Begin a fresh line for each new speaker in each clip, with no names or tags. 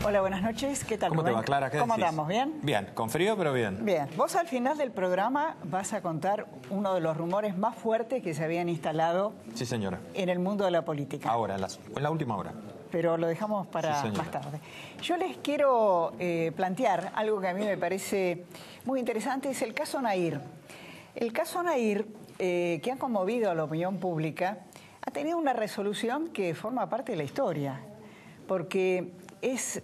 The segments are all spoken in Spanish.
Hola, buenas noches. ¿Qué tal?
¿Cómo te va, Clara?
¿Cómo andamos? ¿Bien?
Bien, con frío, pero bien.
Bien. Vos al final del programa vas a contar uno de los rumores más fuertes que se habían instalado
Sí, señora.
en el mundo de la política.
Ahora, en la última hora.
Pero lo dejamos para
Sí,
más tarde. Yo les quiero plantear algo que a mí me parece muy interesante, es el caso Nair. El caso Nair, que ha conmovido a la opinión pública, ha tenido una resolución que forma parte de la historia, porque es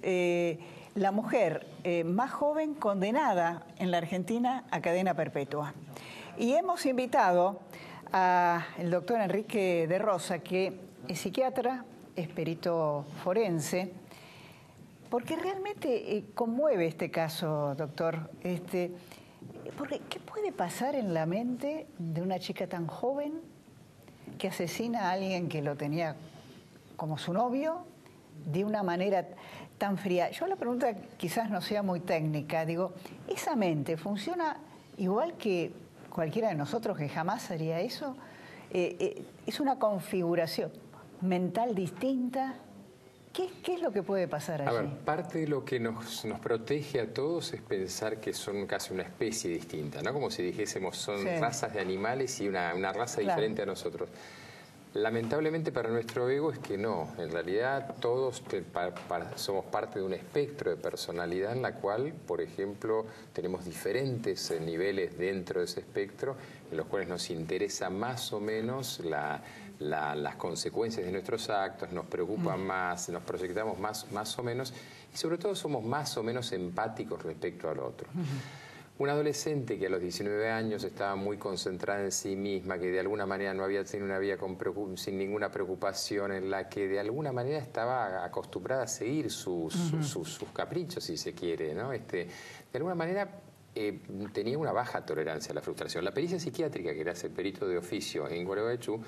la mujer más joven condenada en la Argentina a cadena perpetua. Y hemos invitado al doctor Enrique de Rosa, que es psiquiatra, es perito forense, porque realmente conmueve este caso, doctor. Porque, ¿qué puede pasar en la mente de una chica tan joven que asesina a alguien que lo tenía como su novio de una manera tan fría? Yo la pregunta quizás no sea muy técnica, digo, ¿esa mente funciona igual que cualquiera de nosotros que jamás haría eso? ¿Es una configuración mental distinta? ¿Qué es lo que puede pasar allí?
A ver, parte de lo que nos protege a todos es pensar que son casi una especie distinta, ¿no? Como si dijésemos, son razas de animales y una raza diferente a nosotros. Lamentablemente para nuestro ego es que no, en realidad todos somos parte de un espectro de personalidad en la cual, por ejemplo, tenemos diferentes niveles dentro de ese espectro en los cuales nos interesa más o menos las consecuencias de nuestros actos, nos preocupan más, nos proyectamos más o menos y sobre todo somos más o menos empáticos respecto al otro. Una adolescente que a los 19 años estaba muy concentrada en sí misma, que de alguna manera no había tenido una vida sin ninguna preocupación, en la que de alguna manera estaba acostumbrada a seguir sus caprichos, si se quiere, ¿no? De alguna manera tenía una baja tolerancia a la frustración. La pericia psiquiátrica, que era el perito de oficio en Gualeguaychú,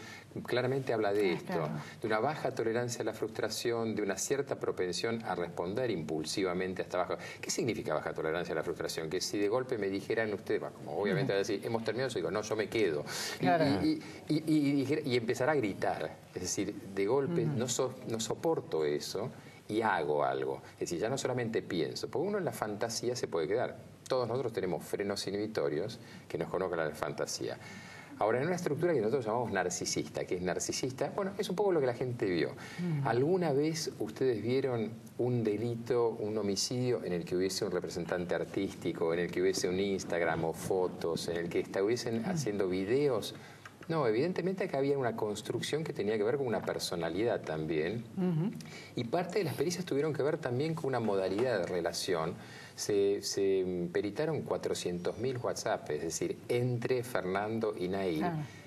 claramente habla de esto, de una baja tolerancia a la frustración, de una cierta propensión a responder impulsivamente hasta abajo. ¿Qué significa baja tolerancia a la frustración? Que si de golpe me dijeran ustedes, como obviamente va a decir, hemos terminado, yo digo, no, yo me quedo. Y empezar a gritar, es decir, de golpe no soporto eso y hago algo. Es decir, ya no solamente pienso, porque uno en la fantasía se puede quedar. Todos nosotros tenemos frenos inhibitorios que nos colocan a la fantasía. Ahora, en una estructura que nosotros llamamos narcisista, que es narcisista, bueno, es un poco lo que la gente vio. ¿Alguna vez ustedes vieron un delito, un homicidio en el que hubiese un representante artístico, en el que hubiese un Instagram o fotos, en el que estuviesen haciendo videos? No, evidentemente acá había una construcción que tenía que ver con una personalidad también. Y parte de las pericias tuvieron que ver también con una modalidad de relación. Se peritaron 400.000 WhatsApp, es decir, entre Fernando y Nair,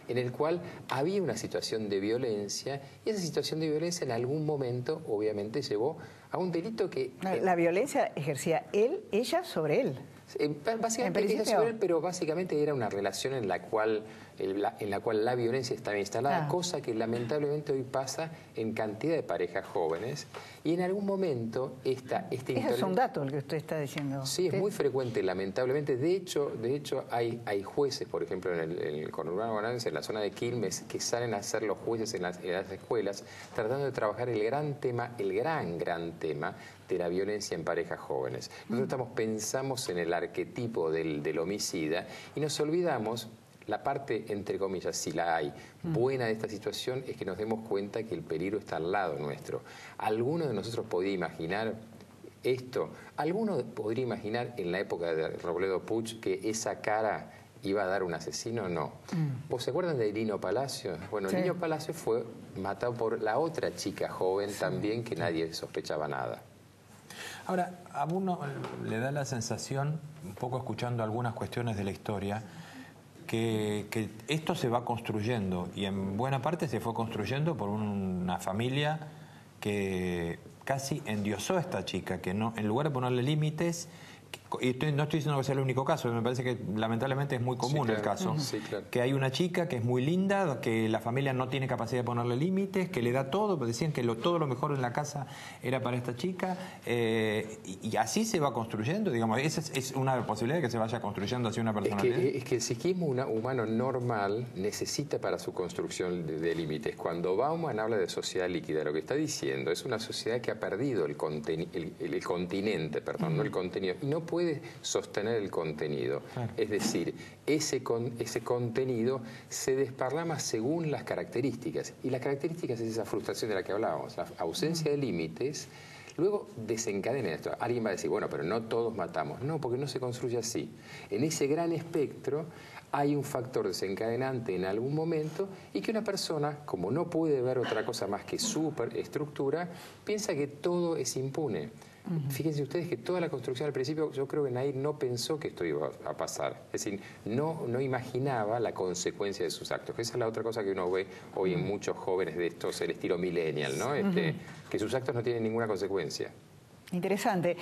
en el cual había una situación de violencia, y esa situación de violencia en algún momento obviamente llevó a un delito que...
La violencia ejercía ella sobre él.
Básicamente ella sobre él, pero básicamente era una relación en la cual la violencia estaba instalada, cosa que lamentablemente hoy pasa en cantidad de parejas jóvenes, y en algún momento ese
es un dato el que usted está diciendo.
Sí, es muy frecuente, lamentablemente. De hecho hay jueces, por ejemplo, en el conurbano bonaerense, en la zona de Quilmes, que salen a ser los jueces en las escuelas, tratando de trabajar el gran tema de la violencia en parejas jóvenes. Nosotros pensamos en el arquetipo del homicida y nos olvidamos. La parte, entre comillas, si la hay, buena de esta situación es que nos demos cuenta que el peligro está al lado nuestro. ¿Alguno de nosotros podía imaginar esto? ¿Alguno podría imaginar en la época de Robledo Puch que esa cara iba a dar un asesino? No. ¿Vos se acuerdan de Lino Palacio? Bueno, Lino Palacio fue matado por la otra chica joven también que nadie sospechaba nada.
Ahora, a uno le da la sensación, un poco escuchando algunas cuestiones de la historia, que esto se va construyendo, y en buena parte se fue construyendo por una familia que casi endiosó a esta chica, que no, en lugar de ponerle límites, y no estoy diciendo que sea el único caso, me parece que lamentablemente es muy común el caso, que hay una chica que es muy linda, que la familia no tiene capacidad de ponerle límites, que le da todo, pues decían que todo lo mejor en la casa era para esta chica, y así se va construyendo, digamos, esa es una posibilidad de que se vaya construyendo hacia una personalidad.
Es que el psiquismo humano normal necesita para su construcción de límites. Cuando Bauman habla de sociedad líquida, lo que está diciendo es una sociedad que ha perdido el continente, no el contenido, y no puede sostener el contenido. Claro. Es decir, ese contenido se desparrama según las características, y las características es esa frustración de la que hablábamos, la ausencia de límites. Luego desencadena esto. Alguien va a decir, bueno, pero no todos matamos. No, porque no se construye así. En ese gran espectro hay un factor desencadenante en algún momento, y que una persona, como no puede ver otra cosa más que superestructura, piensa que todo es impune. Fíjense ustedes que toda la construcción al principio, yo creo que Nair no pensó que esto iba a pasar. Es decir, no imaginaba la consecuencia de sus actos. Esa es la otra cosa que uno ve hoy en muchos jóvenes de estos, el estilo millennial, ¿no? Que sus actos no tienen ninguna consecuencia.
Interesante.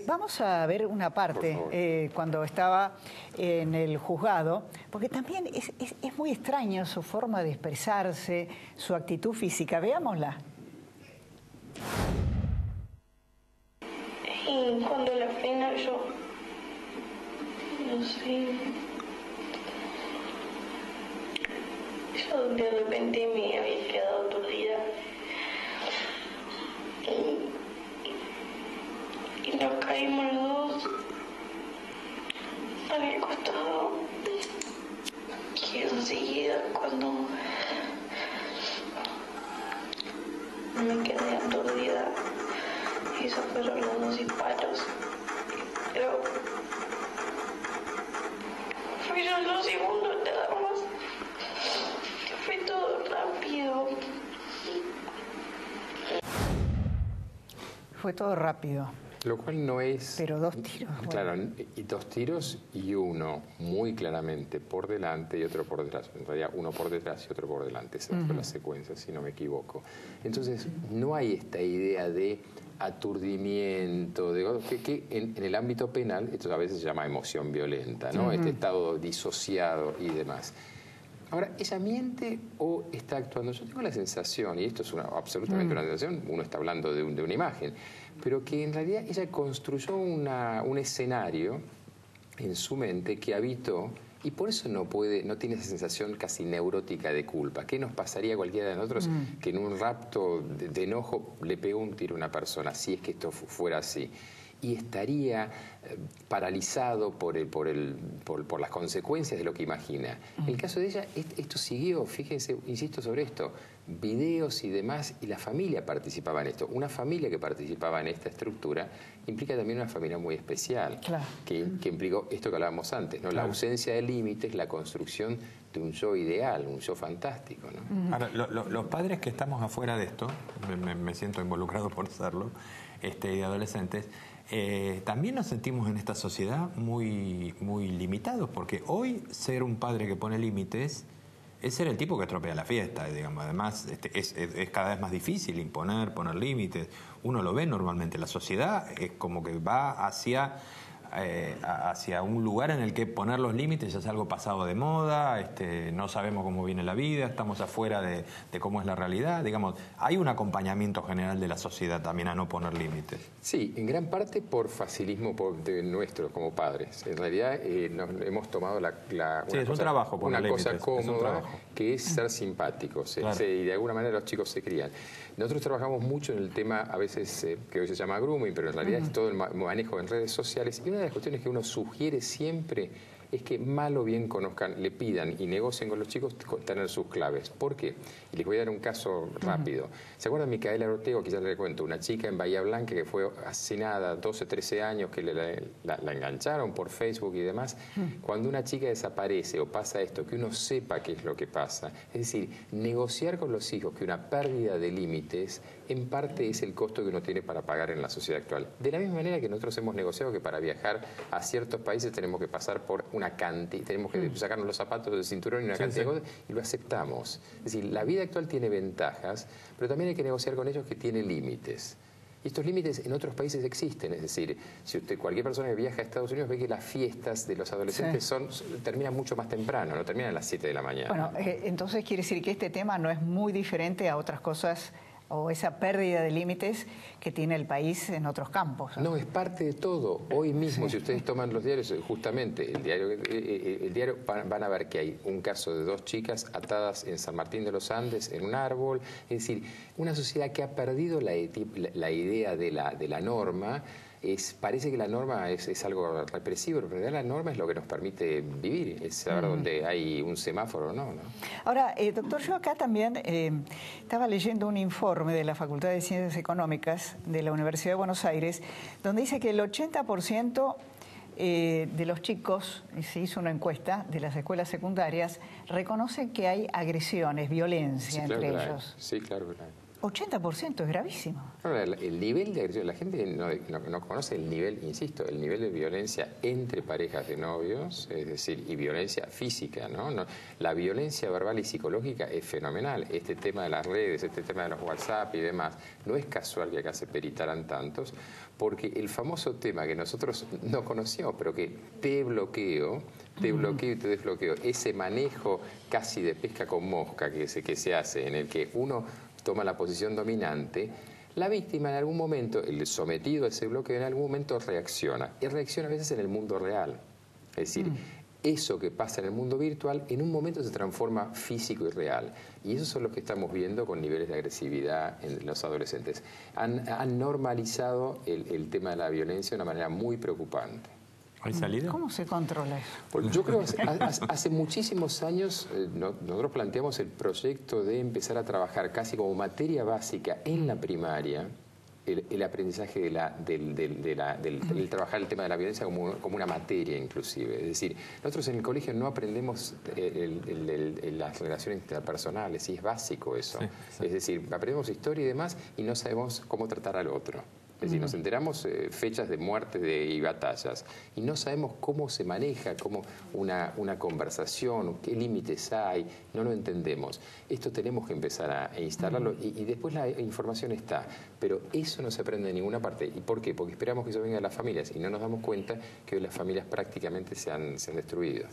Vamos a ver una parte cuando estaba en el juzgado, porque también es muy extraño su forma de expresarse, su actitud física. Veámosla.
Y cuando la frena yo, no sé, yo de repente me había quedado aturdida y nos caímos los dos al costado, y enseguida cuando me quedé aturdida, esos fueron los dos disparos, pero fueron 2 segundos nada más, fue todo rápido.
Fue todo rápido.
Lo cual no es...
Pero 2 tiros.
Claro, y 2 tiros y uno muy claramente por delante y otro por detrás. En realidad uno por detrás y otro por delante. Esa fue la secuencia, si no me equivoco. Entonces no hay esta idea de aturdimiento, que en el ámbito penal esto a veces se llama emoción violenta, ¿no? Este estado disociado y demás. Ahora, ¿ella miente o está actuando? Yo tengo la sensación, y esto es absolutamente una sensación, uno está hablando de una imagen, pero que en realidad ella construyó un escenario en su mente que habitó, y por eso no tiene esa sensación casi neurótica de culpa. ¿Qué nos pasaría a cualquiera de nosotros que en un rapto de enojo le pegó un tiro a una persona, si es que esto fuera así? Y estaría paralizado por las consecuencias de lo que imagina. En el caso de ella, esto siguió, fíjense, insisto sobre esto, videos y demás, y la familia participaba en esto. Una familia que participaba en esta estructura implica también una familia muy especial, claro, que implicó esto que hablábamos antes, ¿no? Claro. La ausencia de límites, la construcción de un yo ideal, un yo fantástico, ¿no?
Ahora, los padres que estamos afuera de esto, me siento involucrado por serlo, y adolescentes, también nos sentimos en esta sociedad muy, muy limitados, porque hoy ser un padre que pone límites es ser el tipo que estropea la fiesta, digamos. Además, es cada vez más difícil poner límites. Uno lo ve normalmente. La sociedad es como que va hacia un lugar en el que poner los límites ya es algo pasado de moda, no sabemos cómo viene la vida, estamos afuera de cómo es la realidad. Digamos, hay un acompañamiento general de la sociedad también a no poner límites.
Sí, en gran parte por facilismo de nuestro como padres. En realidad nos hemos tomado una cosa cómoda, que es ser simpáticos, claro, y de alguna manera los chicos se crían. Nosotros trabajamos mucho en el tema, a veces que hoy se llama grooming, pero en realidad es todo el manejo en redes sociales, y una de las cuestiones que uno sugiere siempre es que mal o bien conozcan, le pidan y negocien con los chicos tener sus claves. ¿Por qué? Y les voy a dar un caso rápido. ¿Se acuerdan de Micaela Ortego? Quizás les cuento, una chica en Bahía Blanca que fue asesinada, 12, 13 años, que la engancharon por Facebook y demás. Cuando una chica desaparece o pasa esto, que uno sepa qué es lo que pasa. Es decir, negociar con los hijos que una pérdida de límites en parte es el costo que uno tiene para pagar en la sociedad actual. De la misma manera que nosotros hemos negociado que para viajar a ciertos países tenemos que pasar por una cantidad, tenemos que sacarnos los zapatos del cinturón y una cantidad de cosas, y lo aceptamos. Es decir, la vida actual tiene ventajas, pero también hay que negociar con ellos que tiene límites. Y estos límites en otros países existen, es decir, si cualquier persona que viaja a Estados Unidos ve que las fiestas de los adolescentes terminan mucho más temprano, no terminan a las 7 de la mañana.
Bueno, entonces quiere decir que este tema no es muy diferente a otras cosas o esa pérdida de límites que tiene el país en otros campos.
No, es parte de todo. Hoy mismo, si ustedes toman los diarios, justamente el diario van a ver que hay un caso de 2 chicas atadas en San Martín de los Andes en un árbol. Es decir, una sociedad que ha perdido la idea de la norma. Parece que la norma es algo represivo, pero en realidad la norma es lo que nos permite vivir, es saber dónde hay un semáforo o no.
Ahora, doctor, yo acá también estaba leyendo un informe de la Facultad de Ciencias Económicas de la Universidad de Buenos Aires, donde dice que el 80% de los chicos, se hizo una encuesta de las escuelas secundarias, reconocen que hay agresiones, violencia entre ellos.
Sí, claro que hay.
80% es gravísimo.
El nivel de agresión, la gente no conoce el nivel, insisto, el nivel de violencia entre parejas de novios, es decir, y violencia física, ¿no? La violencia verbal y psicológica es fenomenal. Este tema de las redes, este tema de los WhatsApp y demás, no es casual que acá se peritaran tantos, porque el famoso tema que nosotros no conocíamos, pero que te bloqueo y te desbloqueo, ese manejo casi de pesca con mosca que se hace, en el que uno toma la posición dominante, la víctima en algún momento, el sometido a ese bloqueo en algún momento reacciona. Y reacciona a veces en el mundo real. Es decir, eso que pasa en el mundo virtual en un momento se transforma físico y real. Y esos son los que estamos viendo con niveles de agresividad en los adolescentes. Han normalizado el tema de la violencia de una manera muy preocupante.
¿Hay salida?
¿Cómo se controla eso?
Pues yo creo que hace muchísimos años nosotros planteamos el proyecto de empezar a trabajar casi como materia básica en la primaria el aprendizaje del trabajar el tema de la violencia como una materia inclusive. Es decir, nosotros en el colegio no aprendemos las relaciones interpersonales y es básico eso. Sí. Es decir, aprendemos historia y demás y no sabemos cómo tratar al otro. Es decir, nos enteramos fechas de muertes y batallas y no sabemos cómo se maneja, cómo una conversación, qué límites hay, no lo entendemos. Esto tenemos que empezar a instalarlo y después la información está, pero eso no se aprende en ninguna parte. ¿Y por qué? Porque esperamos que eso venga de las familias y no nos damos cuenta que hoy las familias prácticamente se han destruido.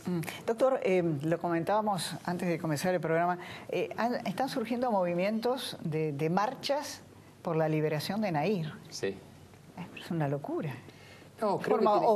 Doctor, lo comentábamos antes de comenzar el programa, están surgiendo movimientos de marchas por la liberación de Nahir.
Sí.
Es una locura.
No,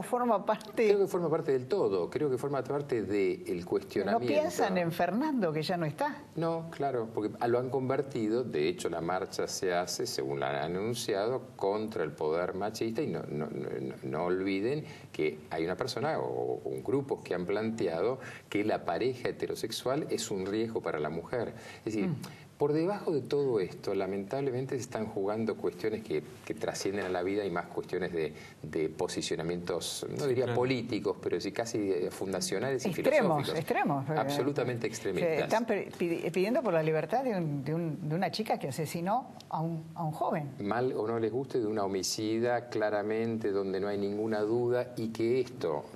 forma parte...
Creo que forma parte del todo, creo que forma parte del cuestionamiento.
¿No piensan en Fernando, que ya no está?
No, claro, porque lo han convertido, de hecho la marcha se hace, según la han anunciado, contra el poder machista y no olviden que hay una persona o grupos que han planteado que la pareja heterosexual es un riesgo para la mujer. Es decir, por debajo de todo esto, lamentablemente se están jugando cuestiones que trascienden a la vida y más cuestiones de posicionamientos, no diría políticos, pero sí casi fundacionales y filosóficos.
Extremos.
Absolutamente extremistas.
Están pidiendo por la libertad de una chica que asesinó a un joven.
Mal o no les guste, de una homicida, claramente, donde no hay ninguna duda, y que esto,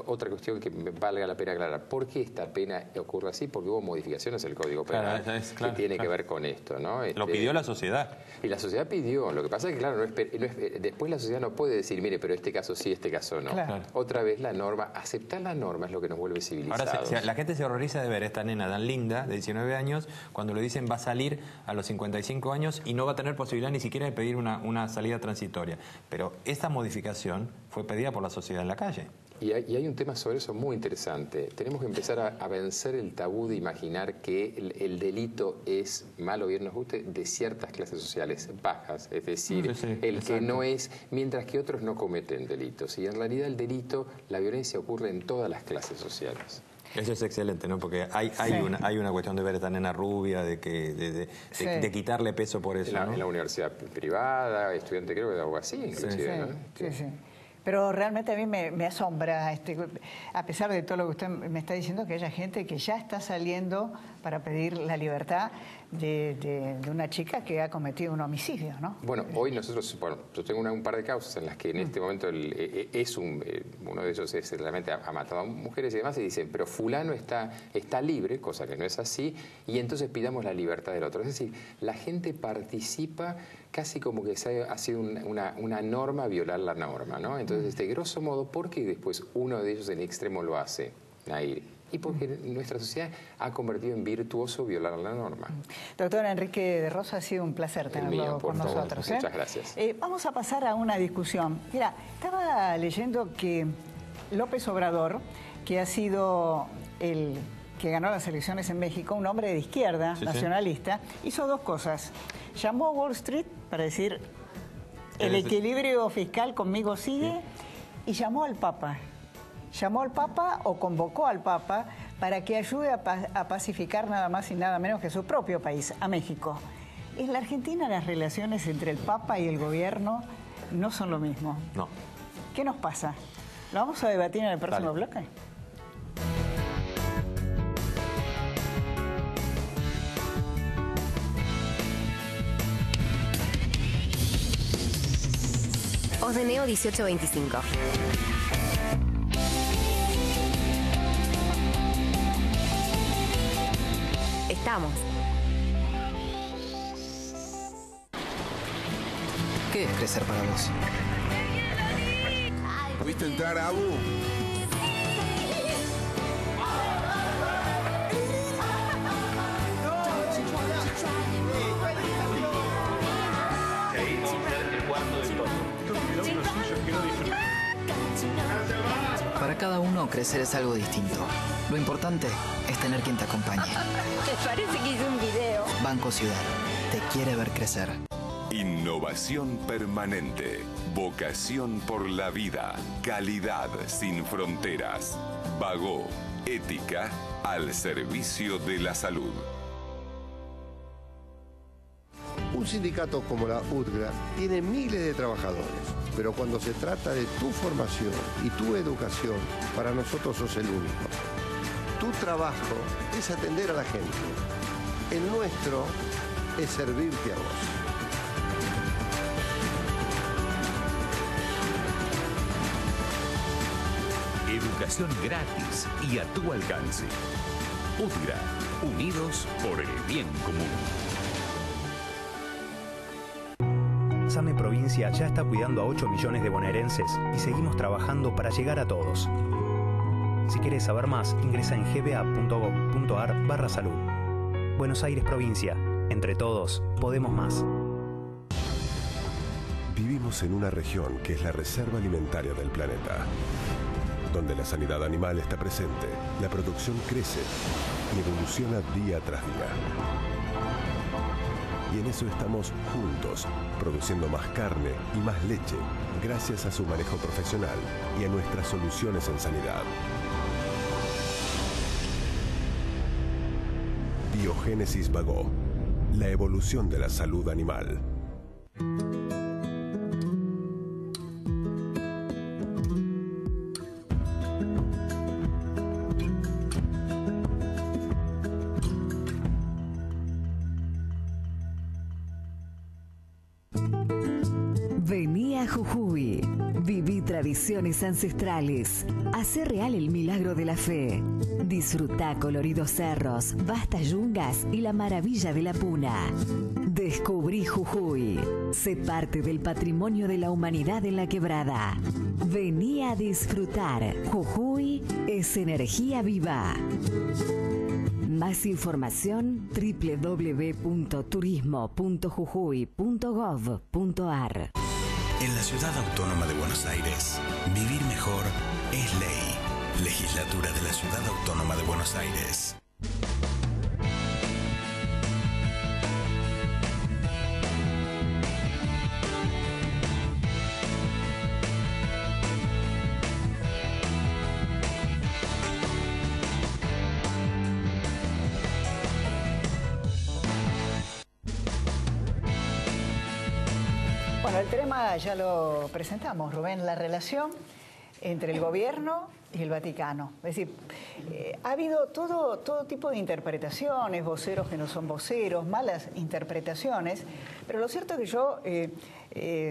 otra cuestión que me valga la pena aclarar, ¿por qué esta pena ocurre así? Porque hubo modificaciones en el Código Penal que tiene que ver con esto, ¿no?
Lo pidió la sociedad.
Y la sociedad pidió. Lo que pasa es que, claro, después la sociedad no puede decir, mire, pero este caso sí, este caso no.
Claro.
Otra vez la norma, aceptar la norma es lo que nos vuelve civilizados.
Ahora, la gente se horroriza de ver a esta nena tan linda, de 19 años, cuando le dicen va a salir a los 55 años y no va a tener posibilidad ni siquiera de pedir una salida transitoria. Pero esta modificación fue pedida por la sociedad en la calle.
Y hay un tema sobre eso muy interesante. Tenemos que empezar a vencer el tabú de imaginar que el delito es, mal o bien nos guste, de ciertas clases sociales bajas. Es decir, que no es, mientras que otros no cometen delitos. Y en realidad el delito, la violencia ocurre en todas las clases sociales.
Eso es excelente, ¿no? Porque hay una cuestión de ver a esta nena rubia, de quitarle peso por eso, ¿no?
En la universidad privada, estudiante creo que de algo así, inclusive, ¿no?
Sí. Pero realmente a mí me asombra, a pesar de todo lo que usted me está diciendo, que haya gente que ya está saliendo para pedir la libertad de una chica que ha cometido un homicidio, ¿no?
Bueno, hoy nosotros, yo tengo un par de causas en las que en este momento uno de ellos realmente ha matado a mujeres y demás, y dicen, pero fulano está libre, cosa que no es así, y entonces pidamos la libertad del otro. Es decir, la gente participa casi como que ha sido una norma violar la norma, ¿no? Entonces, de grosso modo, ¿por qué después uno de ellos en el extremo lo hace, Nair? Y porque nuestra sociedad ha convertido en virtuoso violar la norma.
Doctor Enrique de Rosa, ha sido un placer tenerlo con nosotros.
Muchas gracias.
Vamos a pasar a una discusión. Mira, estaba leyendo que López Obrador, que ha sido el que ganó las elecciones en México, un hombre de izquierda, nacionalista, hizo dos cosas. Llamó a Wall Street para decir, el equilibrio fiscal conmigo sigue, y llamó al Papa. Llamó al Papa o convocó al Papa para que ayude a pacificar nada más y nada menos que su propio país, a México. En la Argentina las relaciones entre el Papa y el gobierno no son lo mismo.
No.
¿Qué nos pasa? ¿Lo vamos a debatir en el próximo bloque?
Osdeneo 1825. Estamos.
¿Qué es crecer para vos?
¿Pudiste entrar, Abu?
Para cada uno, crecer es algo distinto. Lo importante es tener quien te acompañe.
¿Te parece que hice un video?
Banco Ciudad. Te quiere ver crecer.
Innovación permanente. Vocación por la vida. Calidad sin fronteras. Bagó. Ética al servicio de la salud.
Un sindicato como la UTGRA tiene miles de trabajadores, pero cuando se trata de tu formación y tu educación, para nosotros sos el único. Tu trabajo es atender a la gente. El nuestro es servirte a vos.
Educación gratis y a tu alcance. UTGRA, unidos por el bien común.
SAME Provincia ya está cuidando a 8 millones de bonaerenses y seguimos trabajando para llegar a todos. Si quieres saber más, ingresa en gba.gov.ar/salud. Buenos Aires Provincia. Entre todos, podemos más.
Vivimos en una región que es la reserva alimentaria del planeta, donde la sanidad animal está presente, la producción crece y evoluciona día tras día. Y en eso estamos juntos, produciendo más carne y más leche, gracias a su manejo profesional y a nuestras soluciones en sanidad. Biogénesis Bagó, la evolución de la salud animal.
Vení a Jujuy, viví tradiciones ancestrales, hacé real el milagro de la fe, disfrutá coloridos cerros, vastas yungas y la maravilla de la puna. Descubrí Jujuy, sé parte del patrimonio de la humanidad en la quebrada. Vení a disfrutar, Jujuy es energía viva. Más información www.turismo.jujuy.gov.ar.
En la Ciudad Autónoma de Buenos Aires, vivir mejor es ley. Legislatura de la Ciudad Autónoma de Buenos Aires.
Bueno, el tema ya lo presentamos, Rubén, la relación entre el gobierno y el Vaticano. Es decir, ha habido todo tipo de interpretaciones, voceros que no son voceros, malas interpretaciones, pero lo cierto es que yo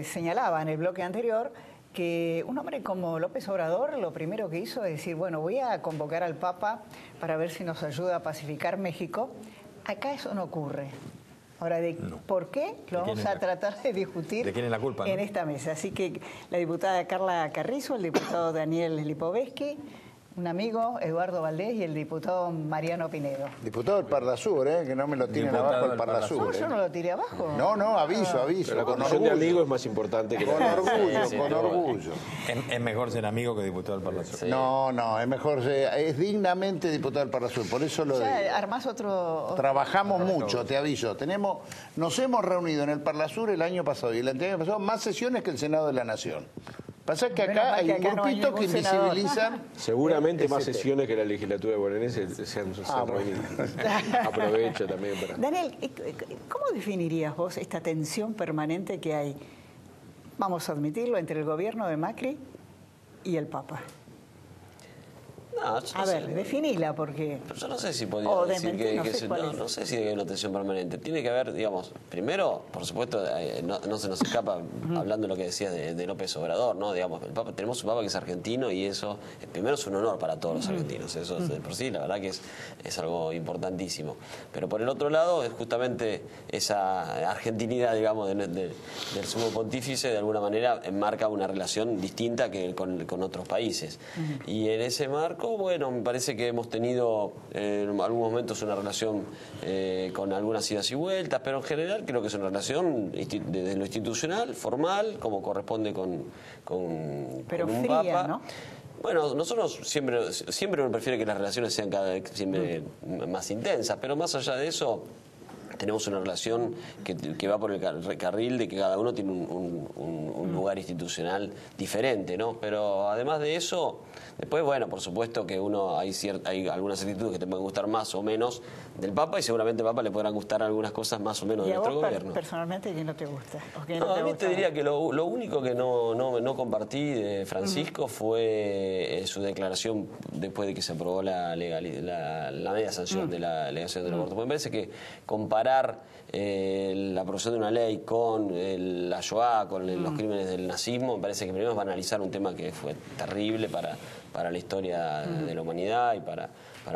señalaba en el bloque anterior que un hombre como López Obrador lo primero que hizo es decir, bueno, voy a convocar al Papa para ver si nos ayuda a pacificar México. Acá eso no ocurre. Ahora, ¿por qué? Lo vamos a tratar de discutir
¿de quién es la culpa,
en esta mesa. Así que la diputada Carla Carrizo, el diputado Daniel Lipovetsky, un amigo, Eduardo Valdés, y el diputado Mariano Pinedo.
Diputado del Parlasur, que no me lo tiren abajo el Parlasur.
No, yo no lo tiré abajo.
No, aviso.
Pero la condición de amigo es más importante que
con orgullo, con orgullo.
Es mejor ser amigo que diputado del Parlasur.
Sí. No, es mejor es dignamente diputado del Parlasur, por eso lo digo.
Armás otro...
Trabajamos mucho, te aviso. Nos hemos reunido en el Parlasur el año pasado y el anterior pasado más sesiones que el Senado de la Nación. Pasa que acá hay un grupito que invisibilizan.
Seguramente más sesiones que la legislatura bonaerense se han reunido. Aprovecho también para...
Daniel, ¿cómo definirías vos esta tensión permanente que hay, vamos a admitirlo, entre el gobierno de Macri y el Papa?
No,
a ver, definila, porque...
Pero yo no sé si podría decir no sé si hay una tensión permanente. Tiene que haber, digamos, primero, por supuesto, no se nos escapa, hablando de lo que decías de López Obrador, ¿no? Digamos, el Papa, tenemos un Papa que es argentino y eso, primero, es un honor para todos los argentinos. Eso de por sí, la verdad que es algo importantísimo. Pero por el otro lado, es justamente esa argentinidad, digamos, del sumo pontífice, de alguna manera, enmarca una relación distinta que con otros países. Y en ese marco, bueno, me parece que hemos tenido en algunos momentos una relación con algunas idas y vueltas, pero en general creo que es una relación desde lo institucional, formal, como corresponde con un
fría,
Papa.
¿no?
Bueno, nosotros siempre uno prefiere que las relaciones sean cada vez siempre más intensas, pero más allá de eso, tenemos una relación que va por el carril de que cada uno tiene un lugar institucional diferente, ¿no? Pero además de eso, después, bueno, por supuesto que hay algunas actitudes que te pueden gustar más o menos del Papa y seguramente al Papa le podrán gustar algunas cosas más o menos de nuestro gobierno.
Personalmente, ¿quién no te gusta?
A mí te diría que lo único que no compartí de Francisco fue su declaración después de que se aprobó la media sanción de la legación del aborto. Me parece que comparar la aprobación de una ley con la Shoah, con los crímenes del nazismo, me parece que primero va a analizar un tema que fue terrible para la historia de la humanidad y para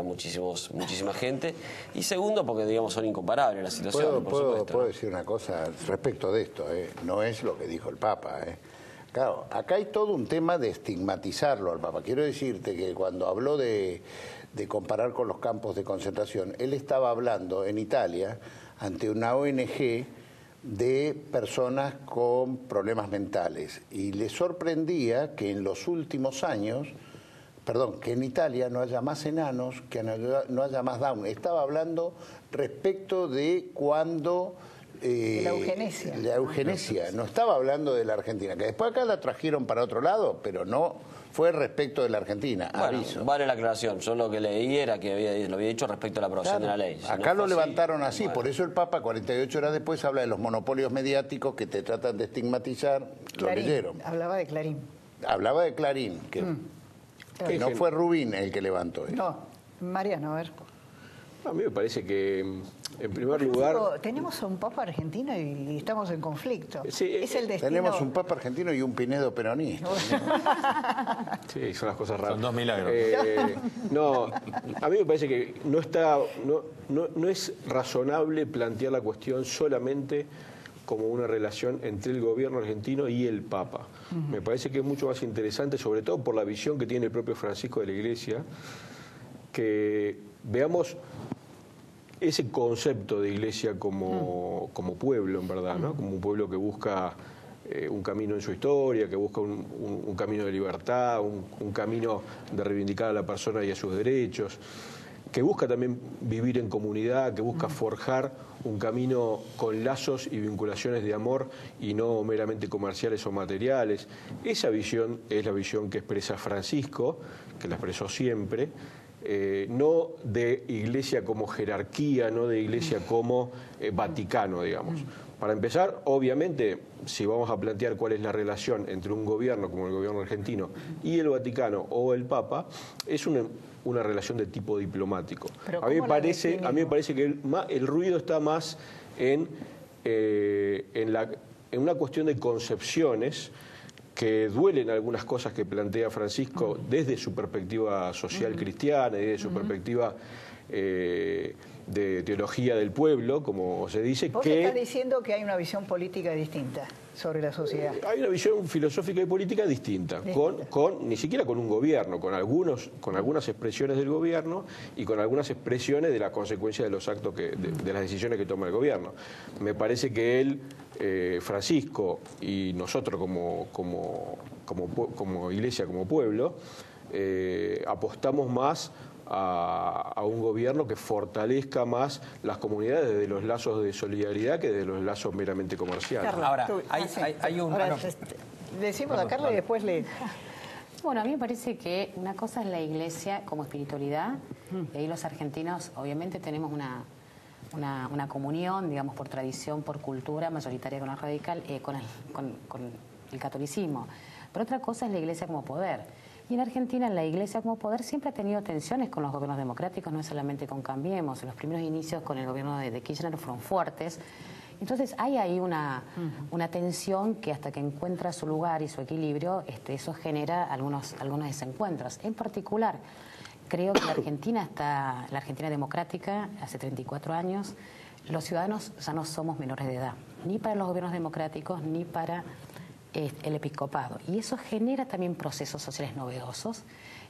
muchísima gente. Y segundo, porque digamos son incomparables las situaciones.
¿Puedo decir una cosa respecto de esto? No es lo que dijo el Papa. Claro, acá hay todo un tema de estigmatizarlo al Papa. Quiero decirte que cuando habló de comparar con los campos de concentración, él estaba hablando en Italia ante una ONG de personas con problemas mentales y le sorprendía que en los últimos años, que en Italia no haya más enanos, que no haya más Down. Estaba hablando respecto de cuando...
la eugenesia.
La eugenesia, no estaba hablando de la Argentina, que después acá la trajeron para otro lado, pero no fue respecto de la Argentina.
Bueno,
aviso.
Vale la aclaración. Yo lo que leí era que lo había dicho respecto a la aprobación de la ley.
Acá lo levantaron así, por eso el Papa 48 horas después habla de los monopolios mediáticos que te tratan de estigmatizar.
Clarín,
lo leyeron.
hablaba de Clarín.
Hablaba de Clarín, que no fue Rubín el que levantó eso.
No, Mariano, a ver.
A mí me parece que, en primer lugar...
Tenemos a un Papa argentino y estamos en conflicto.
Sí,
es el destino...
Tenemos un Papa argentino y un Pinedo peronista.
Sí, son las cosas raras.
Son dos milagros.
No, a mí me parece que no es razonable plantear la cuestión solamente como una relación entre el gobierno argentino y el Papa. Me parece que es mucho más interesante, sobre todo por la visión que tiene el propio Francisco de la Iglesia, que veamos ese concepto de iglesia como pueblo, en verdad, ¿no? Como un pueblo que busca un camino en su historia, que busca un camino de libertad, un camino de reivindicar a la persona y a sus derechos, que busca también vivir en comunidad, que busca forjar un camino con lazos y vinculaciones de amor y no meramente comerciales o materiales. Esa visión es la visión que expresa Francisco, que la expresó siempre, no de iglesia como jerarquía, no de iglesia como Vaticano, digamos. Para empezar, obviamente, si vamos a plantear cuál es la relación entre un gobierno como el gobierno argentino y el Vaticano o el Papa, es una relación de tipo diplomático. A mí me parece que el ruido está más en una cuestión de concepciones, que duelen algunas cosas que plantea Francisco desde su perspectiva social cristiana y desde su perspectiva de teología del pueblo, como se dice.
Vos estás diciendo que hay una visión política distinta sobre la sociedad.
Hay una visión filosófica y política distinta, ni siquiera con un gobierno, con algunas expresiones del gobierno y con algunas expresiones de las consecuencias de los actos, de las decisiones que toma el gobierno. Me parece que él, Francisco, y nosotros como iglesia, como pueblo, apostamos más a un gobierno que fortalezca más las comunidades desde los lazos de solidaridad que desde los lazos meramente comerciales.
Carla, ahora, hay un... Ahora, decimos a Carla y después le...
Bueno, a mí me parece que una cosa es la iglesia como espiritualidad, y ahí los argentinos obviamente tenemos una comunión, digamos, por tradición, por cultura, mayoritaria con el radical, con el catolicismo. Pero otra cosa es la iglesia como poder. Y en Argentina la iglesia como poder siempre ha tenido tensiones con los gobiernos democráticos, no es solamente con Cambiemos. Los primeros inicios con el gobierno de Kirchner fueron fuertes. Entonces hay ahí una tensión que hasta que encuentra su lugar y su equilibrio, eso genera algunos desencuentros. En particular, creo que la Argentina democrática, hace 34 años, los ciudadanos ya no somos menores de edad, ni para los gobiernos democráticos, ni para el episcopado. Y eso genera también procesos sociales novedosos.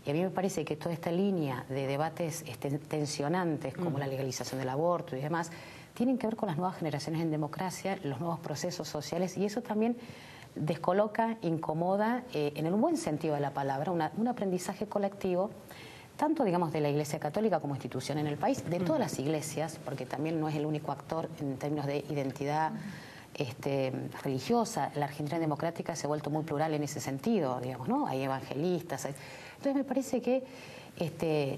Y a mí me parece que toda esta línea de debates tensionantes, como la legalización del aborto y demás, tienen que ver con las nuevas generaciones en democracia, los nuevos procesos sociales, y eso también descoloca, incomoda, en el buen sentido de la palabra, un aprendizaje colectivo, tanto, digamos, de la Iglesia Católica como institución en el país, de todas las iglesias, porque también no es el único actor en términos de identidad religiosa. La Argentina democrática se ha vuelto muy plural en ese sentido, digamos, ¿no? Hay evangelistas. Entonces me parece que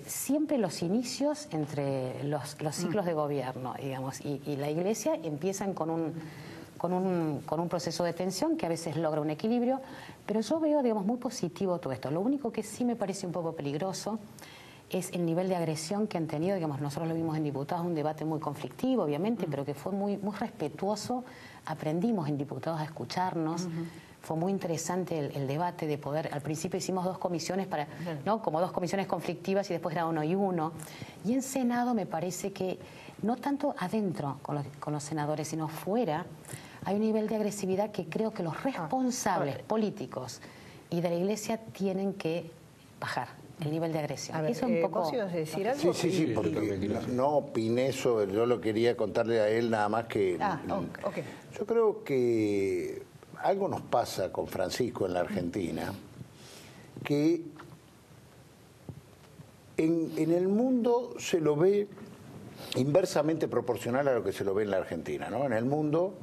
siempre los inicios entre los ciclos de gobierno, digamos, y la Iglesia empiezan con un proceso de tensión que a veces logra un equilibrio, pero yo veo, digamos, muy positivo todo esto. Lo único que sí me parece un poco peligroso es el nivel de agresión que han tenido. Digamos, nosotros lo vimos en diputados, un debate muy conflictivo, obviamente, pero que fue muy respetuoso. Aprendimos en diputados a escucharnos. Fue muy interesante el debate de poder. Al principio hicimos dos comisiones ¿no? Como dos comisiones conflictivas y después era uno y uno. Y en Senado me parece que no tanto adentro con los senadores, sino fuera, hay un nivel de agresividad que creo que los responsables políticos y de la Iglesia tienen que bajar el nivel de agresión.
Ver,
eso es un poco...
¿Vos ibas a decir algo?
Sí, porque no opiné sobre, yo lo quería contarle a él nada más que...
Okay.
Yo creo que algo nos pasa con Francisco en la Argentina, que en el mundo se lo ve inversamente proporcional a lo que se lo ve en la Argentina, ¿no? En el mundo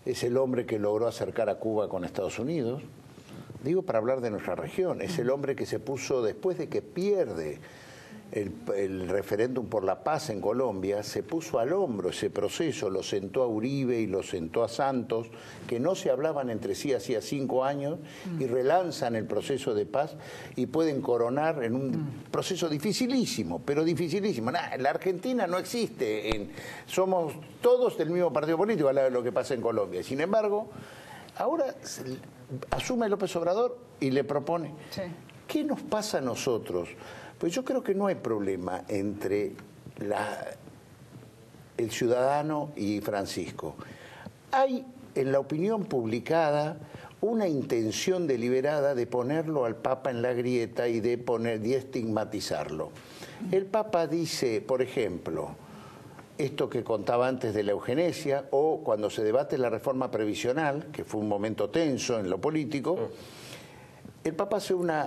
es el hombre que logró acercar a Cuba con Estados Unidos. Digo, para hablar de nuestra región, es el hombre que se puso, después de que pierde el referéndum por la paz en Colombia, se puso al hombro ese proceso, lo sentó a Uribe y lo sentó a Santos, que no se hablaban entre sí hacía 5 años, y relanzan el proceso de paz y pueden coronar en un proceso dificilísimo, pero dificilísimo. En la Argentina no existe, somos todos del mismo partido político, a lo que pasa en Colombia. Sin embargo, ahora asume López Obrador y le propone. ¿Qué nos pasa a nosotros? Pues yo creo que no hay problema entre el ciudadano y Francisco. Hay en la opinión publicada una intención deliberada de ponerlo al Papa en la grieta y de estigmatizarlo. El Papa dice, por ejemplo, esto que contaba antes de la eugenesia, o cuando se debate la reforma previsional, que fue un momento tenso en lo político, el Papa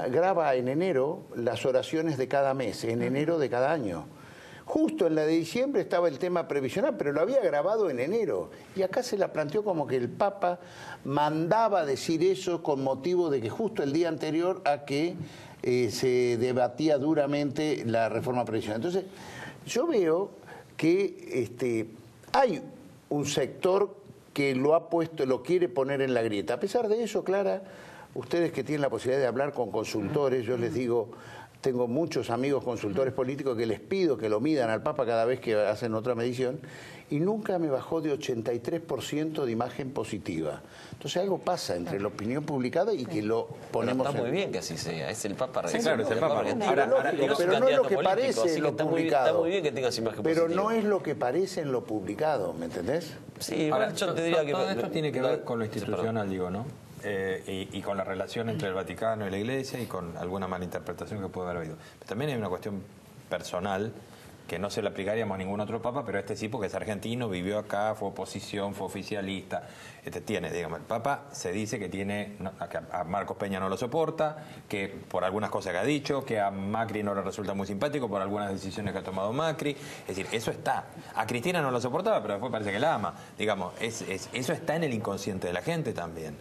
graba en enero las oraciones de cada mes, en enero de cada año. Justo en la de diciembre estaba el tema previsional, pero lo había grabado en enero. Y acá se la planteó como que el Papa mandaba decir eso con motivo de que justo el día anterior a que se debatía duramente la reforma previsional. Entonces, yo veo que hay un sector que lo quiere poner en la grieta. A pesar de eso, Clara, ustedes que tienen la posibilidad de hablar con consultores, yo les digo, tengo muchos amigos consultores políticos que les pido que lo midan al Papa cada vez que hacen otra medición, y nunca me bajó de 83% de imagen positiva. Entonces algo pasa entre la opinión publicada y que lo ponemos...
Pero está muy bien que así sea, es el Papa
Sí, claro, es el Papa. Pero no es lo que parece en lo publicado.
Está muy bien que tengas imagen positiva.
Pero no es lo que parece en lo publicado, ¿me entendés?
Sí, ahora, yo te diría que... Todo esto tiene que ver con lo institucional, digo, ¿no? Y con la relación entre el Vaticano y la Iglesia y con alguna malinterpretación que puede haber habido. Pero también hay una cuestión personal que no se le aplicaríamos a ningún otro papa, pero este sí porque es argentino, vivió acá, fue oposición, fue oficialista. Digamos, el papa se dice que que a Marcos Peña no lo soporta, que por algunas cosas que ha dicho, que a Macri no le resulta muy simpático por algunas decisiones que ha tomado Macri. Es decir, eso está. A Cristina no lo soportaba, pero después parece que la ama. Digamos, eso está en el inconsciente de la gente también.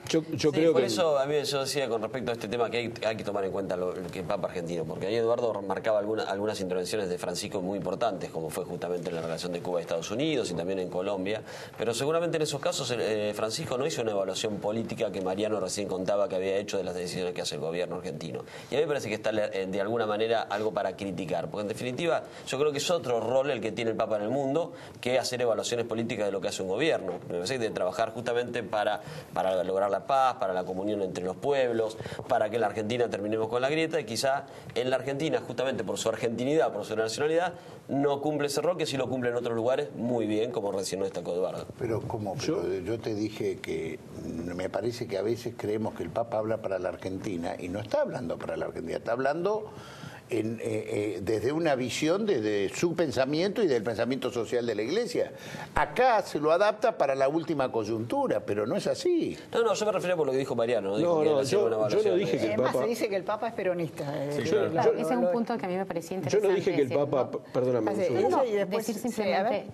Yo
sí,
creo
por
que...
eso a mí yo decía con respecto a este tema que hay que tomar en cuenta lo que el Papa argentino, porque ahí Eduardo marcaba algunas intervenciones de Francisco muy importantes, como fue justamente en la relación de Cuba y Estados Unidos y también en Colombia, pero seguramente en esos casos Francisco no hizo una evaluación política que Mariano recién contaba que había hecho de las decisiones que hace el gobierno argentino. Y a mí me parece que está de alguna manera algo para criticar, porque en definitiva yo creo que es otro rol el que tiene el Papa en el mundo que hacer evaluaciones políticas de lo que hace un gobierno. Me parece que de trabajar justamente para lograr la paz, para la comunión entre los pueblos, para que en la Argentina terminemos con la grieta, y quizá en la Argentina, justamente por su argentinidad, por su nacionalidad, no cumple ese rol que sí lo cumple en otros lugares muy bien, como recién nos destacó Eduardo.
Pero yo te dije que me parece que a veces creemos que el Papa habla para la Argentina y no está hablando para la Argentina, está hablando desde una visión, desde su pensamiento y del pensamiento social de la Iglesia. Acá se lo adapta para la última coyuntura, pero no es así.
No, yo me refería por lo que dijo Mariano.
Yo no dije que el Papa...
se dice que el Papa es peronista.
Claro, ese es un punto que a mí me parecía interesante.
Yo no dije que el Papa... Perdóname.
Decir simplemente...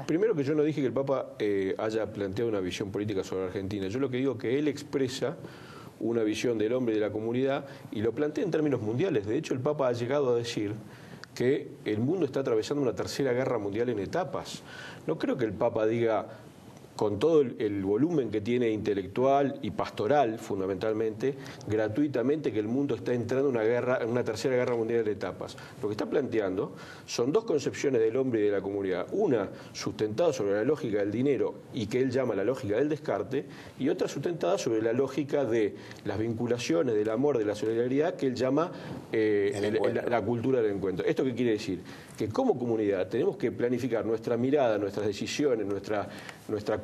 Primero que yo no dije que el Papa haya planteado una visión política sobre Argentina. Yo lo que digo es que él expresa una visión del hombre y de la comunidad y lo plantea en términos mundiales. De hecho, el Papa ha llegado a decir que el mundo está atravesando una tercera guerra mundial en etapas. No creo que el Papa diga, con todo el volumen que tiene intelectual y pastoral, fundamentalmente, gratuitamente, que el mundo está entrando en una tercera guerra mundial en etapas. Lo que está planteando son dos concepciones del hombre y de la comunidad. Una sustentada sobre la lógica del dinero y que él llama la lógica del descarte, y otra sustentada sobre la lógica de las vinculaciones, del amor, de la solidaridad, que él llama la cultura del encuentro. ¿Esto qué quiere decir? Que como comunidad tenemos que planificar nuestra mirada, nuestras decisiones, nuestra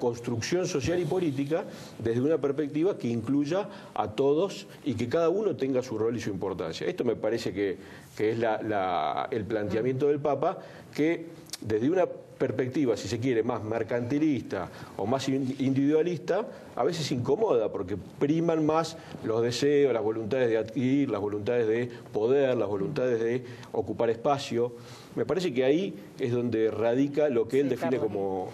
construcción social y política desde una perspectiva que incluya a todos y que cada uno tenga su rol y su importancia. Esto me parece que es el planteamiento del Papa, que desde una perspectiva, si se quiere, más mercantilista o más individualista, a veces incomoda porque priman más los deseos, las voluntades de adquirir, las voluntades de poder, las voluntades de ocupar espacio. Me parece que ahí es donde radica lo que él define como...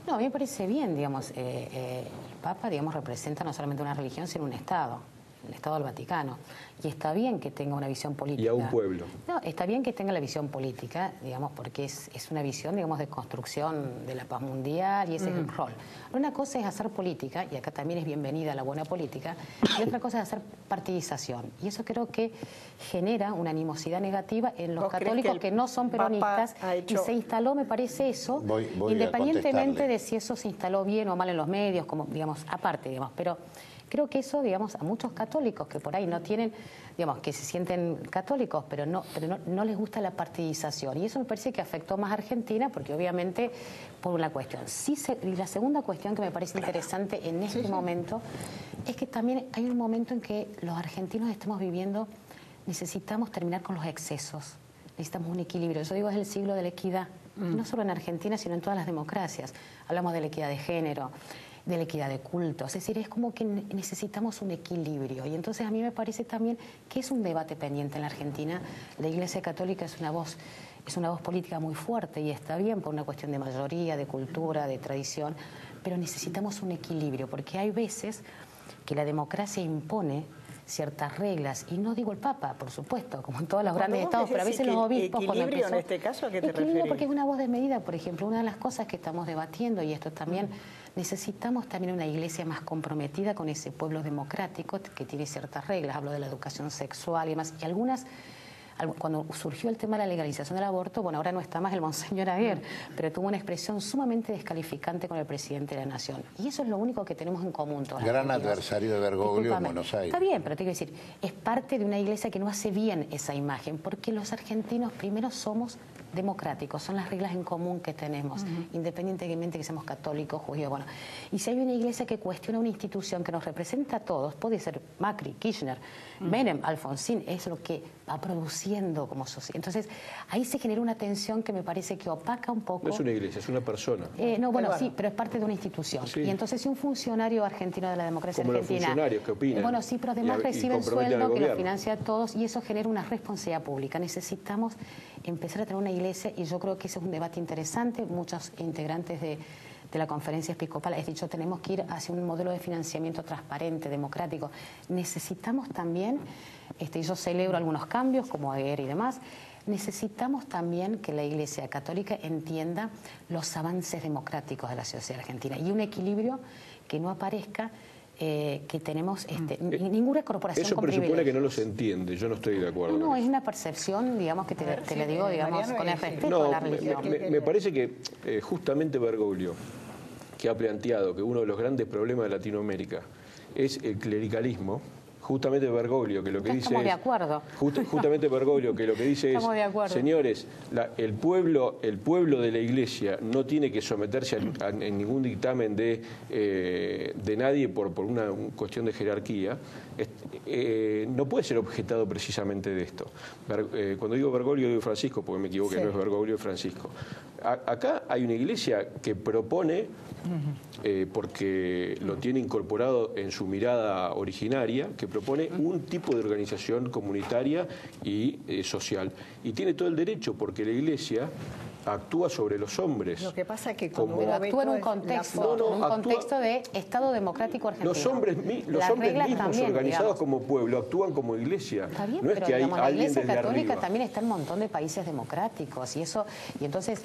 No, a mí me parece bien, digamos, el Papa, digamos, representa no solamente una religión, sino un Estado, el Estado del Vaticano. Y está bien que tenga una visión política.
Y a un pueblo.
No, está bien que tenga la visión política, digamos, porque es una visión, digamos, de construcción de la paz mundial y ese es el rol. Una cosa es hacer política, y acá también es bienvenida la buena política, y otra cosa es hacer partidización. Y eso creo que genera una animosidad negativa en los católicos que no son peronistas, y se instaló, me parece eso, independientemente de si eso se instaló bien o mal en los medios, como, digamos, aparte, digamos, pero... Creo que eso, digamos, a muchos católicos que por ahí no tienen, digamos, que se sienten católicos, pero no les gusta la partidización. Y eso me parece que afectó más a Argentina, porque obviamente, por una cuestión. Y la segunda cuestión que me parece interesante en este momento es que también hay un momento en que los argentinos estamos viviendo, necesitamos terminar con los excesos. Necesitamos un equilibrio. Yo digo, es el siglo de la equidad. No solo en Argentina, sino en todas las democracias. Hablamos de la equidad de género. de la equidad de cultos. Es decir, es como que necesitamos un equilibrio. Y entonces a mí me parece también que es un debate pendiente en la Argentina. La Iglesia Católica es una voz política muy fuerte y está bien por una cuestión de mayoría, de cultura, de tradición, pero necesitamos un equilibrio, porque hay veces que la democracia impone ciertas reglas, y no digo el Papa, por supuesto, como en todos los grandes estados, pero a veces los obispos...
¿Equilibrio en este caso? ¿A qué te refieres?
Porque es una voz de medida, por ejemplo, una de las cosas que estamos debatiendo, y esto también, necesitamos también una iglesia más comprometida con ese pueblo democrático que tiene ciertas reglas, hablo de la educación sexual y demás, y algunas... Cuando surgió el tema de la legalización del aborto, bueno, ahora no está más el Monseñor Aguer, pero tuvo una expresión sumamente descalificante con el presidente de la Nación. Y eso es lo único que tenemos en común todos.
Gran adversario de Bergoglio en Buenos Aires.
Está bien, pero te quiero decir, es parte de una iglesia que no hace bien esa imagen, porque los argentinos primero somos democráticos, son las reglas en común que tenemos, independientemente que seamos católicos, judíos, bueno. Y si hay una iglesia que cuestiona una institución que nos representa a todos, puede ser Macri, Kirchner, Menem, Alfonsín, es lo que va produciendo como sociedad. Entonces, ahí se genera una tensión que me parece que opaca un poco...
No es una iglesia, es una persona.
No, bueno, sí, pero es parte de una institución. Sí. Y entonces, si un funcionario argentino de la democracia
como
argentina...
Como los funcionarios que opinan.
Bueno, sí, pero además recibe el sueldo que lo financia a todos, y eso genera una responsabilidad pública. Necesitamos empezar a tener una iglesia, y yo creo que ese es un debate interesante. Muchos integrantes de la conferencia episcopal han dicho, tenemos que ir hacia un modelo de financiamiento transparente, democrático. Necesitamos también, y yo celebro algunos cambios como Aguer y demás, necesitamos también que la Iglesia Católica entienda los avances democráticos de la sociedad argentina y un equilibrio que no aparezca que tenemos ninguna corporación
eso
con
presupone
privilegios.
que no los entiende, yo no estoy de acuerdo.
No, es una percepción, digamos, que te la digo, digamos, con el respeto a la religión.
Me parece que justamente Bergoglio, que ha planteado que uno de los grandes problemas de Latinoamérica es el clericalismo, justamente Bergoglio, que lo que dice
estamos de acuerdo.
Justamente Bergoglio, que lo que dice
estamos de acuerdo.
Señores, el pueblo de la Iglesia no tiene que someterse a ningún dictamen de nadie por una cuestión de jerarquía, no puede ser objetado precisamente de esto. Cuando digo Bergoglio, digo Francisco, porque me equivoqué, sí. No es Bergoglio, es Francisco. Acá hay una iglesia que propone, porque lo tiene incorporado en su mirada originaria, que propone un tipo de organización comunitaria y social. Y tiene todo el derecho, porque la iglesia actúa sobre los hombres.
Lo que pasa es que
pero actúa en un contexto, de Estado democrático argentino.
Los hombres mismos también, organizados, digamos, como pueblo, actúan como iglesia.
Está bien,
no
pero
es que
digamos,
hay
la
alguien
Iglesia
desde
Católica
arriba.
también está en un montón de países democráticos y entonces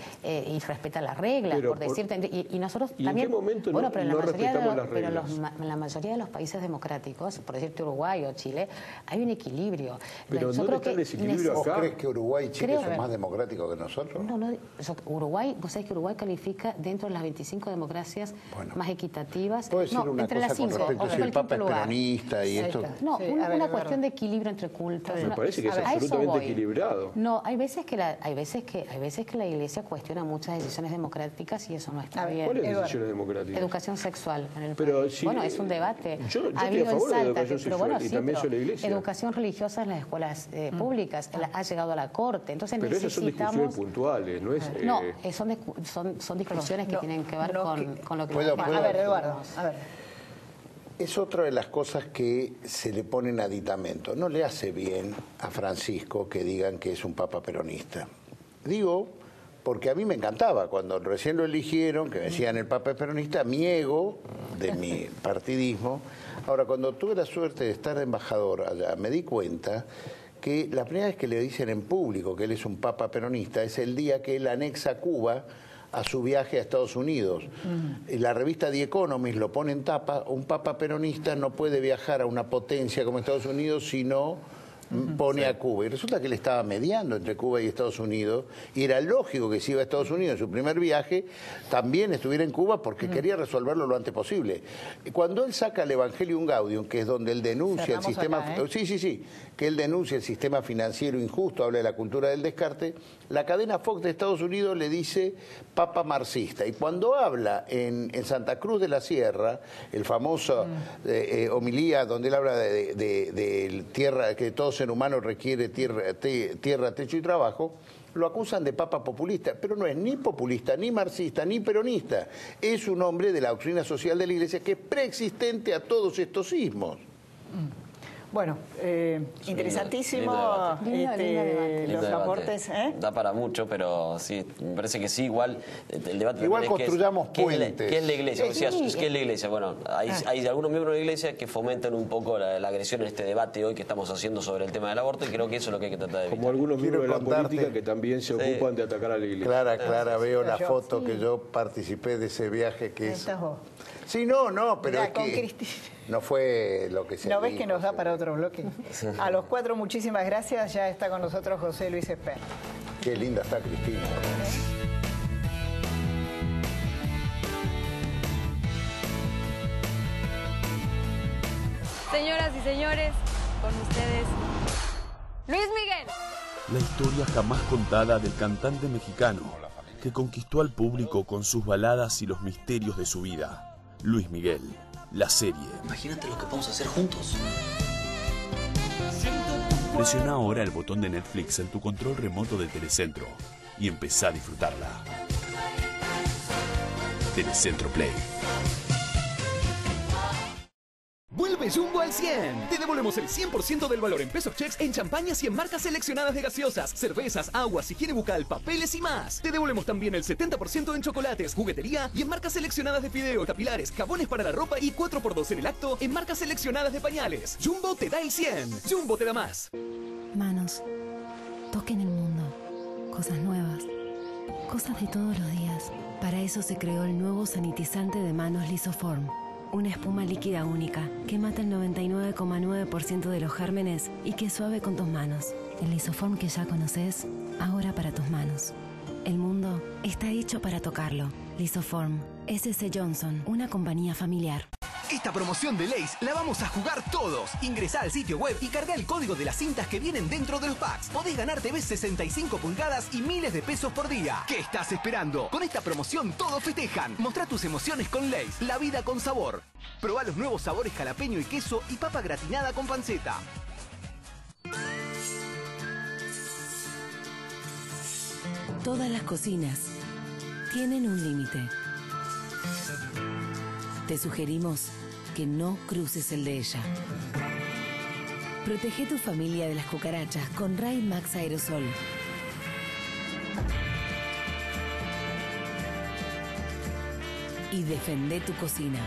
respeta las reglas,
pero,
por decirte, y nosotros
¿y
también.
¿En qué momento
bueno,
no,
pero en
no
la mayoría
respetamos las reglas?
En la mayoría de los países democráticos, por decirte Uruguay o Chile, hay un equilibrio.
Pero ¿dónde está el desequilibrio acá?
¿Vos crees que Uruguay y Chile son más democráticos que nosotros?
No, Uruguay, vos sabés que Uruguay califica dentro de las 25 democracias más equitativas.
¿Puedo decir una
entre
cosa
las 5,
con respecto si el Papa es peronista y esto?
No, una cuestión de equilibrio entre cultos.
Me parece que es absolutamente equilibrado.
No, hay veces que la Iglesia cuestiona muchas decisiones democráticas y eso no está bien.
¿Cuáles decisiones democráticas?
Educación sexual en el
pero
país.
Si,
bueno, es un debate.
Yo estoy a favor de la educación sexual y también soy la Iglesia.
Educación religiosa en las escuelas públicas ha llegado a la Corte. Entonces
pero esas son discusiones puntuales, no es...
No, son discusiones que tienen que ver con lo que...
A
ver, Eduardo, a ver.
Es otra de las cosas que se le ponen aditamento. No le hace bien a Francisco que digan que es un papa peronista. Digo, porque a mí me encantaba, cuando recién lo eligieron, que me decían el papa es peronista, mi ego de mi partidismo. Ahora, cuando tuve la suerte de estar de embajador allá, me di cuenta que la primera vez que le dicen en público que él es un papa peronista es el día que él anexa Cuba a su viaje a Estados Unidos. La revista The Economist lo pone en tapa, un papa peronista no puede viajar a una potencia como Estados Unidos si no pone a Cuba. Y resulta que él estaba mediando entre Cuba y Estados Unidos, y era lógico que si iba a Estados Unidos en su primer viaje, también estuviera en Cuba porque quería resolverlo lo antes posible. Cuando él saca el Evangelium Gaudium, que es donde él denuncia el sistema... Acá, que él denuncia el sistema financiero injusto, habla de la cultura del descarte, la cadena Fox de Estados Unidos le dice papa marxista. Y cuando habla en Santa Cruz de la Sierra, el famoso homilía donde él habla de tierra, que todos ser humano requiere tierra, techo y trabajo, lo acusan de papa populista, pero no es ni populista, ni marxista, ni peronista. Es un hombre de la doctrina social de la Iglesia que es preexistente a todos estos sismos.
Bueno, interesantísimo los aportes.
Da para mucho, pero sí, me parece que sí, igual el debate
igual construyamos puentes.
¿Qué es la Iglesia? ¿Qué es la Iglesia? Bueno, hay algunos miembros de la Iglesia que fomentan un poco la agresión en este debate hoy que estamos haciendo sobre el tema del aborto y creo que eso es lo que hay que tratar de evitar.
Como algunos miembros de la política que también se ocupan de atacar a la Iglesia.
Clara, veo la foto que yo participé de ese viaje que es... Sí, no, pero es que no fue lo que se
¿No ves que nos da para otro bloque? A los cuatro, muchísimas gracias. Ya está con nosotros José Luis Espert.
Qué linda está Cristina.
Señoras y señores, con ustedes, Luis Miguel.
La historia jamás contada del cantante mexicano que conquistó al público con sus baladas y los misterios de su vida. Luis Miguel, la serie.
Imagínate lo que podemos hacer juntos.
Presiona ahora el botón de Netflix en tu control remoto de Telecentro y empezá a disfrutarla. Telecentro Play.
¡Vuelve Jumbo al 100! Te devolvemos el 100% del valor en pesos checks en champañas y en marcas seleccionadas de gaseosas, cervezas, aguas, higiene bucal, papeles y más. Te devolvemos también el 70% en chocolates, juguetería y en marcas seleccionadas de fideo, capilares, jabones para la ropa y 4x2 en el acto en marcas seleccionadas de pañales. Jumbo te da el 100. Jumbo te da más.
Manos. Toquen el mundo. Cosas nuevas. Cosas de todos los días. Para eso se creó el nuevo sanitizante de manos Lisoform. Una espuma líquida única que mata el 99,9% de los gérmenes y que es suave con tus manos. El Lisoform que ya conoces, ahora para tus manos. El mundo está hecho para tocarlo. Lisoform. SC Johnson, una compañía familiar.
Esta promoción de Lay's la vamos a jugar todos. Ingresá al sitio web y carga el código de las cintas que vienen dentro de los packs. Podés ganar TVs 65 pulgadas y miles de pesos por día. ¿Qué estás esperando? Con esta promoción todos festejan. Mostrá tus emociones con Lay's, la vida con sabor. Probá los nuevos sabores jalapeño y queso y papa gratinada con panceta.
Todas las cocinas tienen un límite. Te sugerimos que no cruces el de ella. Protege tu familia de las cucarachas con Raid Max Aerosol. Y defende tu cocina.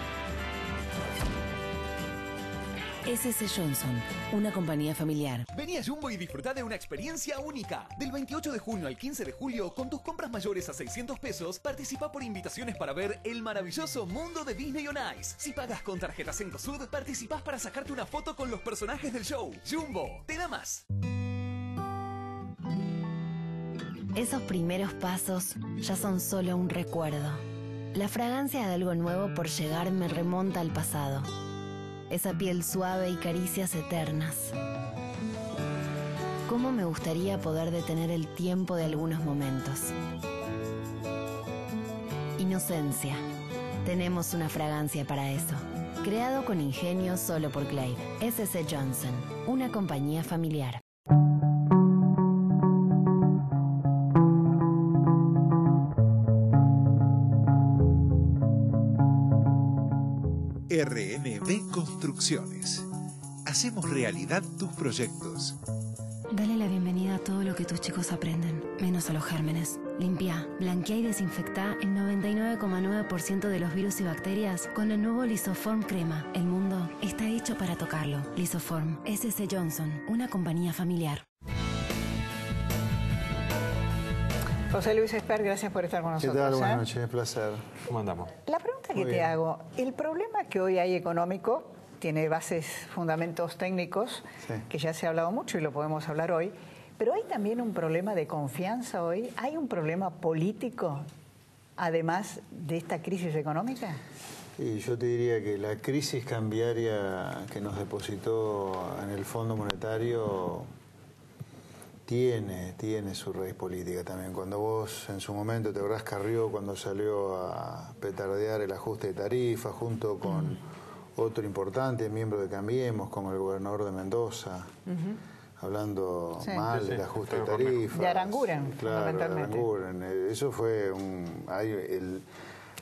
SC Johnson, una compañía familiar.
Vení a Jumbo y disfrutá de una experiencia única. Del 28 de junio al 15 de julio, con tus compras mayores a 600 pesos, participa por invitaciones para ver el maravilloso mundo de Disney on Ice. Si pagas con tarjetas Cencosud, participás para sacarte una foto con los personajes del show. Jumbo, te da más.
Esos primeros pasos ya son solo un recuerdo. La fragancia de algo nuevo por llegar me remonta al pasado. Esa piel suave y caricias eternas. ¿Cómo me gustaría poder detener el tiempo de algunos momentos? Inocencia. Tenemos una fragancia para eso. Creado con ingenio solo por Glade. SC Johnson, una compañía familiar.
RNB Construcciones. Hacemos realidad tus proyectos.
Dale la bienvenida a todo lo que tus chicos aprenden, menos a los gérmenes. Limpia, blanquea y desinfecta el 99,9% de los virus y bacterias con el nuevo Lisoform Crema. El mundo está hecho para tocarlo. Lisoform. SC Johnson, una compañía familiar.
José Luis Espert, gracias por estar con nosotros.
¿Qué tal? Buenas noches, placer.
¿Cómo andamos?
La pregunta que te hago, el problema que hoy hay económico tiene bases, fundamentos técnicos, que ya se ha hablado mucho y lo podemos hablar hoy, pero hay también un problema de confianza hoy, hay un problema político, además de esta crisis económica.
Sí, yo te diría que la crisis cambiaria que nos depositó en el Fondo Monetario tiene su raíz política también. Cuando vos en su momento, te acordás Carrió cuando salió a petardear el ajuste de tarifa junto con otro importante miembro de Cambiemos, como el gobernador de Mendoza. hablando
Sí.
mal
Sí,
del
sí.
ajuste de tarifas.
De Aranguren,
Claro, de
fundamentalmente.
Aranguren. Eso fue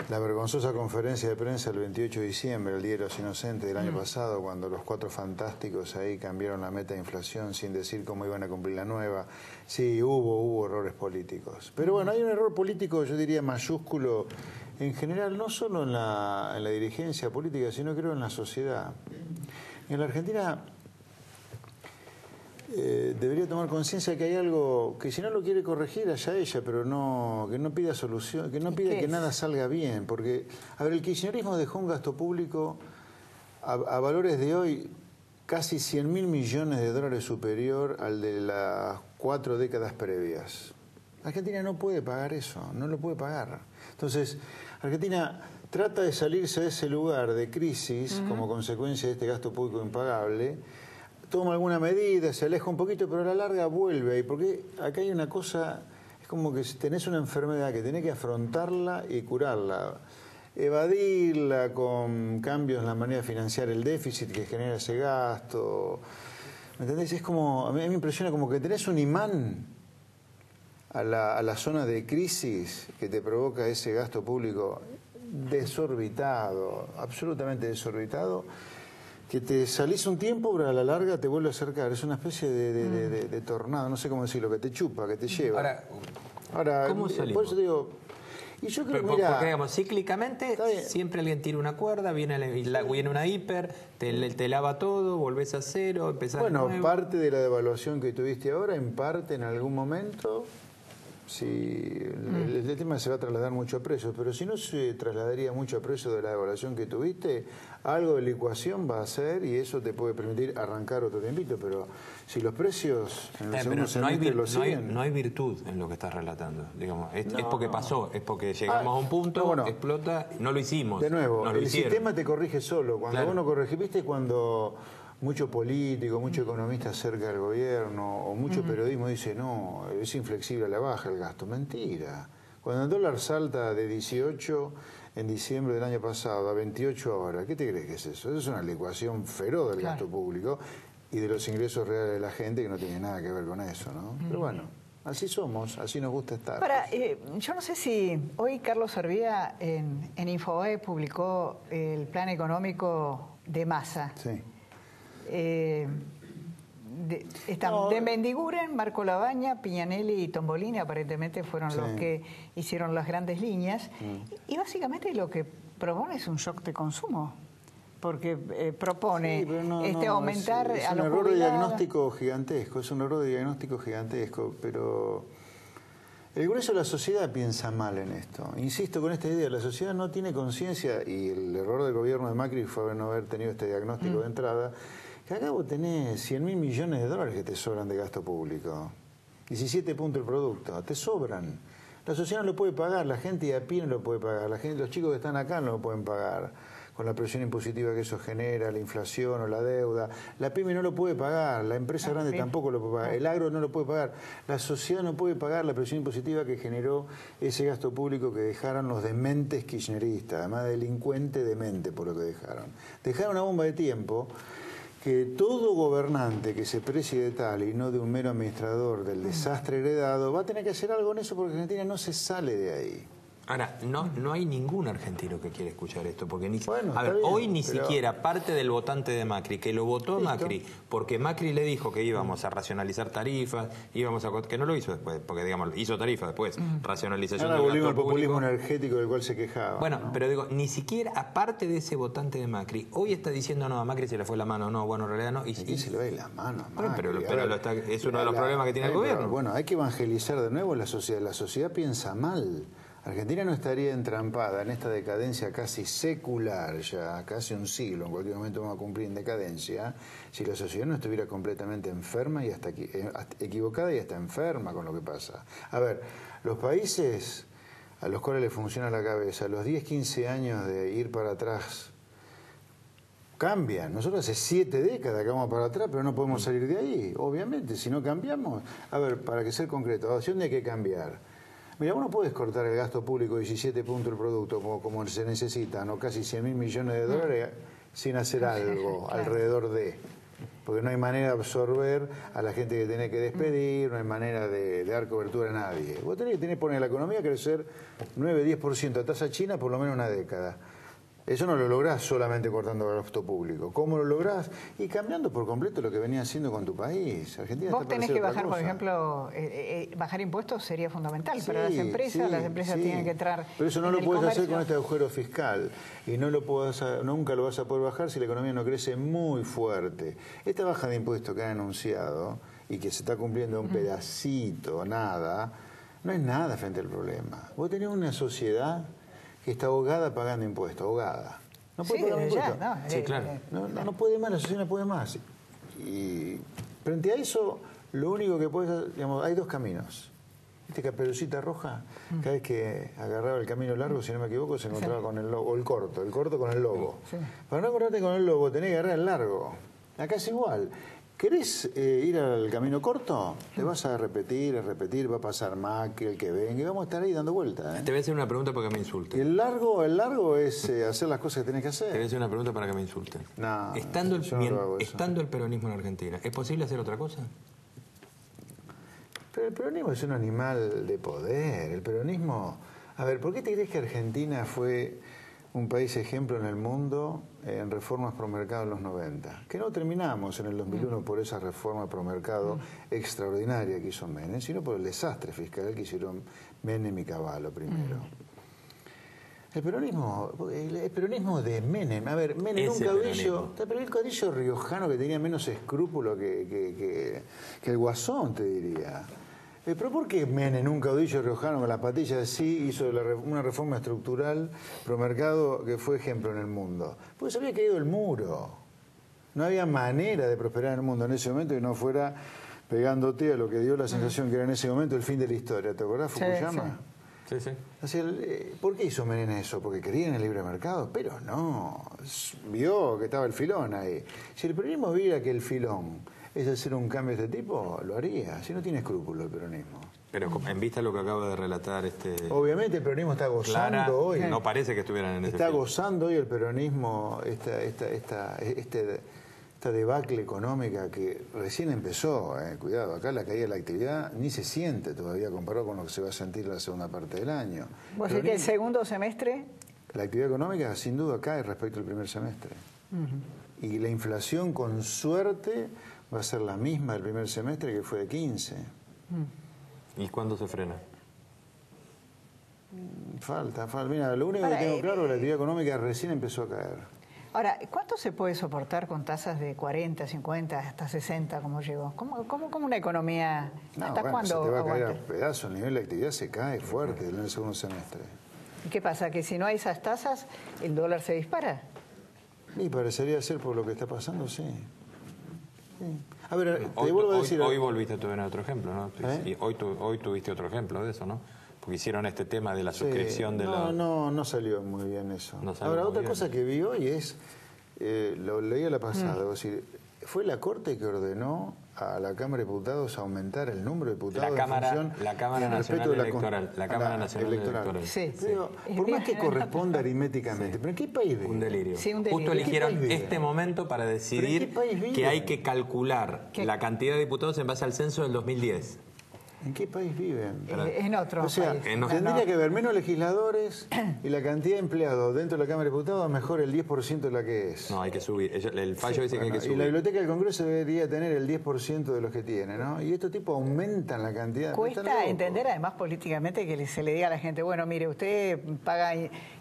la vergonzosa conferencia de prensa el 28 de diciembre, el Día de los Inocentes del año pasado, cuando los cuatro fantásticos ahí cambiaron la meta de inflación sin decir cómo iban a cumplir la nueva. Sí, hubo errores políticos. Pero bueno, hay un error político, yo diría, mayúsculo, en general, no solo en la dirigencia política, sino creo en la sociedad. En la Argentina debería tomar conciencia de que hay algo que si no lo quiere corregir, allá ella, pero que no pida solución, que no pida que nada salga bien. Porque, a ver, el kirchnerismo dejó un gasto público a valores de hoy casi 100.000 millones de dólares superior al de las 4 décadas previas. Argentina no puede pagar eso, no lo puede pagar. Entonces, Argentina trata de salirse de ese lugar de crisis como consecuencia de este gasto público impagable, toma alguna medida, se aleja un poquito, pero a la larga vuelve ahí, porque acá hay una cosa, es como que tenés una enfermedad que tenés que afrontarla y curarla, evadirla con cambios en la manera de financiar el déficit que genera ese gasto, ¿me entendés? Es como, a mí me impresiona como que tenés un imán a la zona de crisis que te provoca ese gasto público desorbitado, absolutamente desorbitado, que te salís un tiempo, pero a la larga te vuelve a acercar. Es una especie de tornado, no sé cómo decirlo, que te chupa, que te lleva. Ahora
¿cómo salimos?
Por eso digo, y yo creo que, mira,
porque digamos, cíclicamente siempre alguien tira una cuerda, viene una hiper, te lava todo, volvés a cero, empezás de nuevo.
Parte de la devaluación que tuviste ahora, en parte, en algún momento, sí, el tema se va a trasladar mucho a precios, pero si no se trasladaría mucho a precios de la devaluación que tuviste, algo de licuación va a hacer y eso te puede permitir arrancar otro tiempito, pero si los precios en el segundo semestre lo siguen...
No hay virtud en lo que estás relatando, digamos. Es porque pasó, es porque llegamos a un punto, explota, no lo hicimos.
De nuevo,
no lo
el
hicieron.
sistema te corrige solo. Cuando
Claro.
vos no corregís, ¿viste? Cuando mucho político, mucho economista cerca del gobierno o mucho periodismo dice, no, es inflexible a la baja el gasto. Mentira. Cuando el dólar salta de 18 en diciembre del año pasado a 28 ahora, ¿qué te crees que es eso? Eso es una licuación feroz del gasto público y de los ingresos reales de la gente que no tiene nada que ver con eso, ¿no? Pero bueno, así somos, así nos gusta estar.
Ahora, yo no sé si hoy Carlos Serviá en Infobae publicó el plan económico de Massa.
Sí.
Están de Mendiguren, Marco Labaña, Piñanelli y Tombolini aparentemente fueron los que hicieron las grandes líneas y básicamente lo que propone es un shock de consumo porque propone aumentar
es
a
un
los
error de
jubilados.
diagnóstico gigantesco, es un error de diagnóstico gigantesco, pero el grueso de la sociedad piensa mal en esto. Insisto con esta idea, la sociedad no tiene conciencia y el error del gobierno de Macri fue no haber tenido este diagnóstico de entrada, que acá vos tenés 100.000 millones de dólares que te sobran de gasto público. 17 puntos el producto, te sobran. La sociedad no lo puede pagar, la gente de a pie no lo puede pagar, los chicos que están acá no lo pueden pagar, con la presión impositiva que eso genera, la inflación o la deuda. La pyme no lo puede pagar, la empresa grande tampoco lo puede pagar, el agro no lo puede pagar, la sociedad no puede pagar la presión impositiva que generó ese gasto público que dejaron los dementes kirchneristas, además delincuente demente por lo que dejaron. Dejaron una bomba de tiempo que todo gobernante que se precie de tal y no de un mero administrador del desastre heredado va a tener que hacer algo en eso porque Argentina no se sale de ahí.
Ahora, no hay ningún argentino que quiera escuchar esto, porque
bien,
hoy ni siquiera parte del votante de Macri, que lo votó Macri, porque Macri le dijo que íbamos a racionalizar tarifas, que no lo hizo después, porque digamos, hizo tarifas después, racionalización
Ahora
del
volvimos al
gasto
populismo
público.
energético del cual se quejaba.
Bueno, pero digo, ni siquiera, aparte de ese votante de Macri, hoy está diciendo, no, a Macri se le fue la mano, no, bueno, en realidad no.
¿Y se le va la mano a Macri?
Es uno de los problemas que tiene el gobierno.
Bueno, hay que evangelizar de nuevo la sociedad. La sociedad piensa mal. Argentina no estaría entrampada en esta decadencia casi secular ya, casi un siglo, en cualquier momento vamos a cumplir en decadencia, si la sociedad no estuviera completamente enferma y hasta equivocada y hasta enferma con lo que pasa. A ver, los países a los cuales les funciona la cabeza, a los 10, 15 años de ir para atrás, cambian. Nosotros hace 7 décadas que vamos para atrás, pero no podemos salir de ahí, obviamente, si no cambiamos. A ver, para que ser concreto, ¿hacia dónde hay que cambiar? Mira, vos no puedes cortar el gasto público 17 puntos el producto como se necesitan, o casi 100.000 millones de dólares sin hacer algo alrededor de. Porque no hay manera de absorber a la gente que tiene que despedir, no hay manera de dar cobertura a nadie. Vos tenés que poner la economía a crecer 9-10% a tasa china por lo menos una década. Eso no lo lográs solamente cortando el gasto público. ¿Cómo lo lográs? Y cambiando por completo lo que venía haciendo con tu país. Argentina
Vos tenés que bajar, por ejemplo, bajar impuestos sería fundamental para las empresas. Las empresas tienen que entrar.
Pero eso no lo puedes hacer con este agujero fiscal. Y no lo nunca lo vas a poder bajar si la economía no crece muy fuerte. Esta baja de impuestos que han anunciado y que se está cumpliendo un pedacito, nada, no es nada frente al problema. Vos tenés una sociedad que está ahogada pagando impuestos, ahogada. No puede pagar impuestos.
Sí, claro.
No puede más, la sociedad no puede más. Y frente a eso, lo único que puedes hacer, digamos, hay dos caminos. Viste, Caperucita Roja, cada vez que agarraba el camino largo, si no me equivoco, se encontraba con el lobo, o el corto con el lobo. Sí. Para no encontrarte con el lobo, tenés que agarrar el largo. Acá es igual. ¿Querés ir al camino corto? Te vas a repetir, va a pasar Macri, el que venga, y vamos a estar ahí dando vueltas.
Te voy a hacer una pregunta para que me insulten.
El largo es hacer las cosas que tenés que hacer.
Te voy a hacer una pregunta para que me insulten.
No,
estando el peronismo en Argentina, ¿es posible hacer otra cosa?
Pero el peronismo es un animal de poder. El peronismo... A ver, ¿por qué te crees que Argentina fue un país ejemplo en el mundo en reformas pro mercado en los 90? Que no terminamos en el 2001 por esa reforma pro mercado extraordinaria que hizo Menem, sino por el desastre fiscal que hicieron Menem y Cavallo primero. El peronismo de Menem, a ver, Menem era un caudillo riojano que tenía menos escrúpulos que el Guasón, te diría. ¿Pero por qué Menem, un caudillo riojano con las patillas así, hizo una reforma estructural pro mercado que fue ejemplo en el mundo? Porque se había caído el muro. No había manera de prosperar en el mundo en ese momento que no fuera pegándote a lo que dio la sensación que era en ese momento el fin de la historia. ¿Te acordás, Fukuyama?
Sí, sí.
Así, ¿por qué hizo Menem eso? ¿Porque creía en el libre mercado? Pero no. Vio que estaba el filón ahí. Si el peronismo viera que el filón es hacer un cambio de este tipo, lo haría. Si no tiene escrúpulo el peronismo.
Pero en vista de lo que acaba de relatar
Obviamente el peronismo está gozando hoy.
No parece que estuvieran en ese
Está gozando hoy el peronismo esta debacle económica que recién empezó. Cuidado, acá la caída de la actividad ni se siente todavía comparado con lo que se va a sentir en la segunda parte del año.
¿Vos decís que el segundo semestre?
La actividad económica sin duda cae respecto al primer semestre. Y la inflación con suerte va a ser la misma del primer semestre que fue de 15.
¿Y cuándo se frena?
Falta. Mira, lo único que tengo claro es que la actividad económica recién empezó a caer.
Ahora, ¿cuánto se puede soportar con tasas de 40, 50, hasta 60 como llegó? ¿Cómo una economía? ¿Hasta cuándo
se te va a caer
aguanta?
a pedazos, el nivel de actividad se cae fuerte en el segundo semestre.
¿Y qué pasa? ¿Que si no hay esas tasas, el dólar se dispara?
Y parecería ser por lo que está pasando, sí. A ver, te vuelvo a decir...
Hoy volviste a tener otro ejemplo, ¿no? Y hoy tuviste otro ejemplo de eso, ¿no? Porque hicieron este tema de la suscripción de la...
No salió muy bien eso. Ahora, otra cosa que vi hoy es, lo leí a la pasada, es decir, fue la Corte que ordenó a la Cámara de Diputados aumentar el número de diputados
la Cámara Nacional Electoral. La Cámara Nacional Electoral.
Sí. Pero, por más que corresponda aritméticamente, ¿pero en qué país vive?
Un delirio.
Sí, un delirio.
Justo eligieron este momento para decidir que hay que calcular la cantidad de diputados en base al censo del 2010.
¿En qué país viven?
En otro
país. Tendría que haber menos legisladores y la cantidad de empleados dentro de la Cámara de Diputados mejor el 10% de la que es.
No, hay que subir. El fallo dice que hay que subir.
Y la Biblioteca del Congreso debería tener el 10% de los que tiene, ¿no? Y estos tipos aumentan la cantidad.
Cuesta entender además políticamente que se le diga a la gente, bueno, mire, usted paga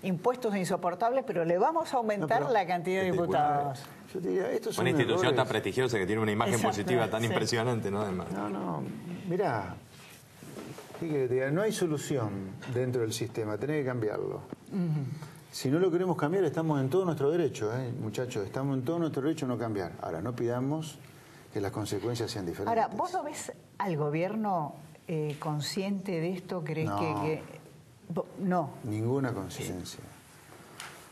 impuestos insoportables, pero le vamos a aumentar la cantidad de diputados.
Yo te diría, estos son
una institución
errores
tan prestigiosa que tiene una imagen positiva tan impresionante, ¿no? Además.
No, mirá. No hay solución dentro del sistema, tenés que cambiarlo. Si no lo queremos cambiar, estamos en todo nuestro derecho, muchachos, estamos en todo nuestro derecho a no cambiar. Ahora, no pidamos que las consecuencias sean diferentes.
Ahora, ¿vos no ves al gobierno consciente de esto? ¿Crees que no?
Ninguna conciencia.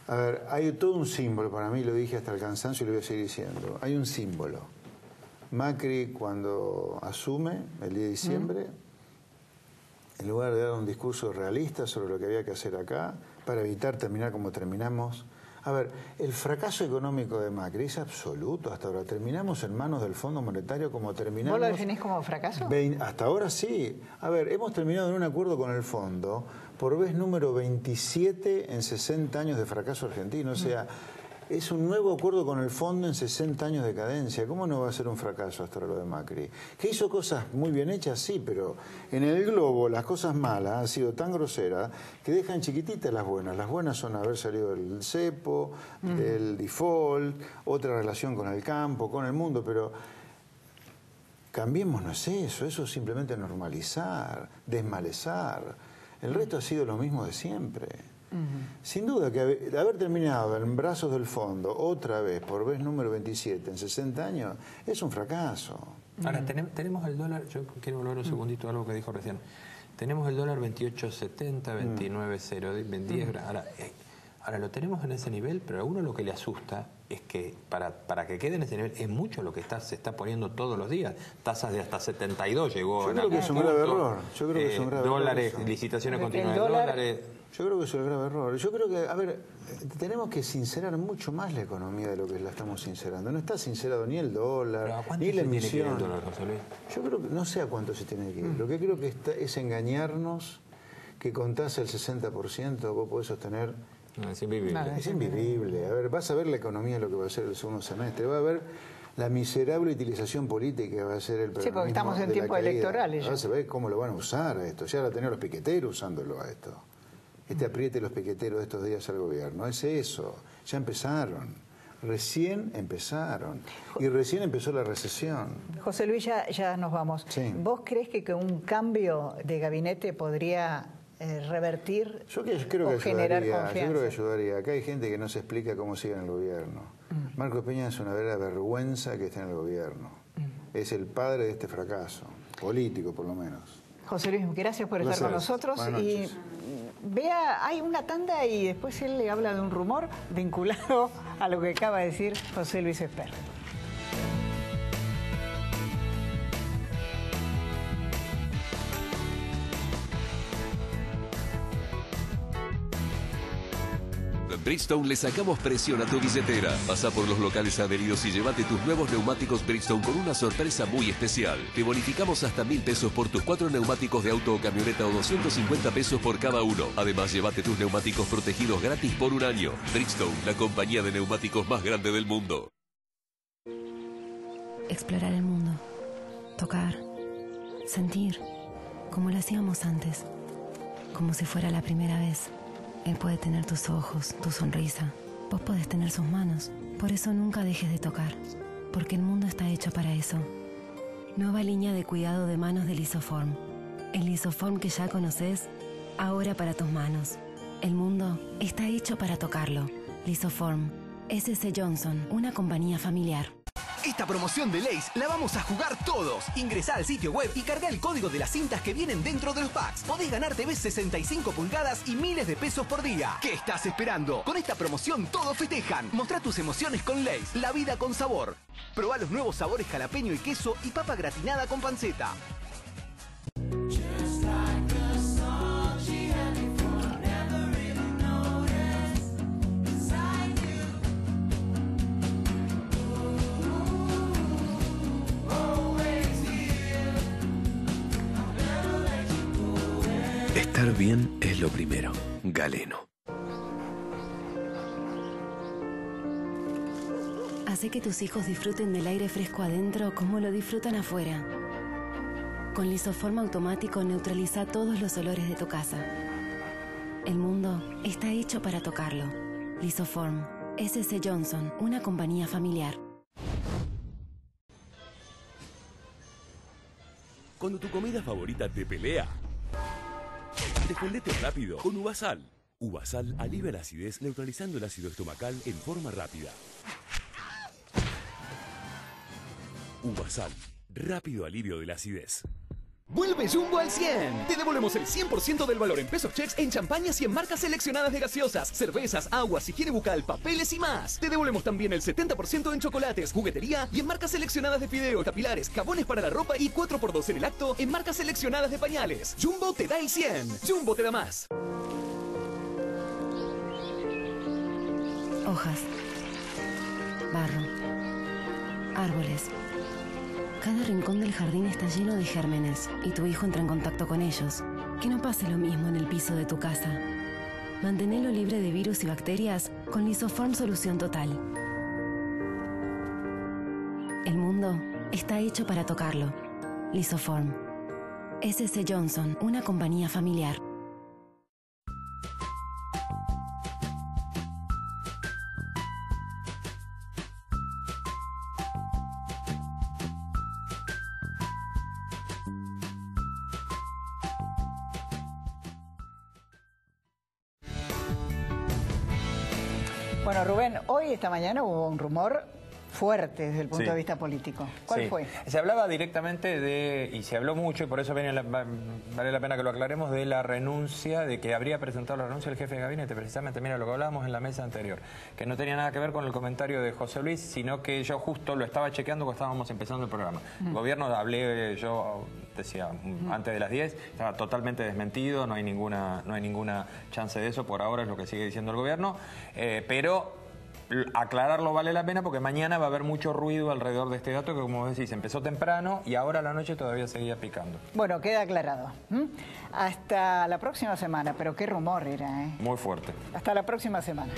A ver, hay todo un símbolo, para mí lo dije hasta el cansancio y lo voy a seguir diciendo. Hay un símbolo. Macri, cuando asume el 10 de diciembre, en lugar de dar un discurso realista sobre lo que había que hacer acá, para evitar terminar como terminamos, A ver, el fracaso económico de Macri es absoluto hasta ahora. Terminamos en manos del Fondo Monetario como terminamos...
¿Vos lo definís como fracaso?
Hasta ahora sí. A ver, hemos terminado en un acuerdo con el Fondo por vez número 27 en 60 años de fracaso argentino. O sea, es un nuevo acuerdo con el Fondo en 60 años de cadencia. ¿Cómo no va a ser un fracaso hasta ahora lo de Macri? Que hizo cosas muy bien hechas, sí, pero en el globo las cosas malas han sido tan groseras que dejan chiquititas las buenas. Las buenas son haber salido del cepo, del default, otra relación con el campo, con el mundo, pero cambiemos, no es eso es simplemente normalizar, desmalezar. El resto ha sido lo mismo de siempre. Sin duda que haber terminado en brazos del Fondo otra vez por vez número 27 en 60 años es un fracaso.
Ahora, tenemos el dólar, yo quiero volver un segundito a algo que dijo recién. Tenemos el dólar 28.70, 29.0, 10. Ahora lo tenemos en ese nivel, pero a uno lo que le asusta es que para que quede en ese nivel es mucho lo que se está poniendo todos los días. Tasas de hasta 72 llegó.
Yo creo que es un grave error. Yo creo que es un grave
dólares,
error.
licitaciones continuas de dólares.
Yo creo que es un grave error. Yo creo que, a ver, tenemos que sincerar mucho más la economía de lo que la estamos sincerando. No está sincerado ni el dólar, ni la emisión. Yo creo que no sé a cuánto se tiene que ir. Lo que creo que es engañarnos que con tasa del 60% vos podés sostener.
No, es invivible.
Es invivible. A ver, vas a ver la economía lo que va a ser el segundo semestre. Va a ver la miserable utilización política que va a ser el peronismo.
Sí, porque estamos en tiempos electorales.
Vas a ver cómo lo van a usar a esto. Ya lo tenían los piqueteros usándolo a esto. Apriete los piqueteros de estos días al gobierno. Es eso. Ya empezaron. Recién empezaron. Y recién empezó la recesión.
José Luis, ya nos vamos.
Sí.
¿Vos crees que un cambio de gabinete podría revertir o generar confianza?
Yo creo que ayudaría. Acá hay gente que no se explica cómo sigue en el gobierno. Marcos Peña es una verdadera vergüenza que esté en el gobierno. Es el padre de este fracaso, político por lo menos.
José Luis, gracias por estar con nosotros. Y vea, hay una tanda y después él le habla de un rumor vinculado a lo que acaba de decir José Luis Esper.
Bridgestone le sacamos presión a tu billetera. Pasa por los locales adheridos y llévate tus nuevos neumáticos Bridgestone con una sorpresa muy especial. Te bonificamos hasta 1.000 pesos por tus 4 neumáticos de auto o camioneta o 250 pesos por cada uno. Además, llévate tus neumáticos protegidos gratis por un año. Bridgestone, la compañía de neumáticos más grande del mundo.
Explorar el mundo. Tocar. Sentir. Como lo hacíamos antes. Como si fuera la primera vez. Él puede tener tus ojos, tu sonrisa. Vos podés tener sus manos. Por eso nunca dejes de tocar. Porque el mundo está hecho para eso. Nueva línea de cuidado de manos de Lisoform. El Lisoform que ya conoces, ahora para tus manos. El mundo está hecho para tocarlo. Lisoform. SC Johnson, una compañía familiar.
Esta promoción de Lays la vamos a jugar todos. Ingresá al sitio web y carga el código de las cintas que vienen dentro de los packs. Podés ganar TVs 65 pulgadas y miles de pesos por día. ¿Qué estás esperando? Con esta promoción todos festejan. Mostrá tus emociones con Lays, la vida con sabor. Probá los nuevos sabores jalapeño y queso y papa gratinada con panceta.
Estar bien es lo primero. Galeno.
Hace que tus hijos disfruten del aire fresco adentro como lo disfrutan afuera. Con Lisoform automático neutraliza todos los olores de tu casa. El mundo está hecho para tocarlo. Lisoform. SC Johnson, una compañía familiar.
Cuando tu comida favorita te pelea, defendete rápido con Uvasal. Uvasal alivia la acidez neutralizando el ácido estomacal en forma rápida. Uvasal, rápido alivio de la acidez.
¡Vuelve Jumbo al 100! Te devolvemos el 100% del valor en pesos checks en champañas y en marcas seleccionadas de gaseosas, cervezas, aguas, higiene bucal, papeles y más. Te devolvemos también el 70% en chocolates, juguetería y en marcas seleccionadas de fideo, capilares, jabones para la ropa y 4x2 en el acto en marcas seleccionadas de pañales. Jumbo te da el 100. Jumbo te da más.
hojas, barro, árboles. Cada rincón del jardín está lleno de gérmenes y tu hijo entra en contacto con ellos. Que no pase lo mismo en el piso de tu casa. Mantenelo libre de virus y bacterias con Lisoform Solución Total. El mundo está hecho para tocarlo. Lisoform. S.C. Johnson, una compañía familiar.
Bueno, Rubén, hoy, esta mañana, hubo un rumor fuerte desde el punto de vista político. ¿Cuál fue?
Se hablaba directamente de, y se habló mucho, y por eso vale la pena que lo aclaremos, de la renuncia, de que habría presentado la renuncia del jefe de gabinete, precisamente, mira lo que hablábamos en la mesa anterior, que no tenía nada que ver con el comentario de José Luis, sino que yo justo lo estaba chequeando cuando estábamos empezando el programa. El gobierno, hablé, yo decía, antes de las 10, estaba totalmente desmentido, no hay ninguna chance de eso, por ahora es lo que sigue diciendo el gobierno, pero aclararlo vale la pena porque mañana va a haber mucho ruido alrededor de este dato que, como decís, empezó temprano y ahora a la noche todavía seguía picando.
Bueno, queda aclarado. Hasta la próxima semana, pero qué rumor era, ¿eh?
Muy fuerte.
Hasta la próxima semana.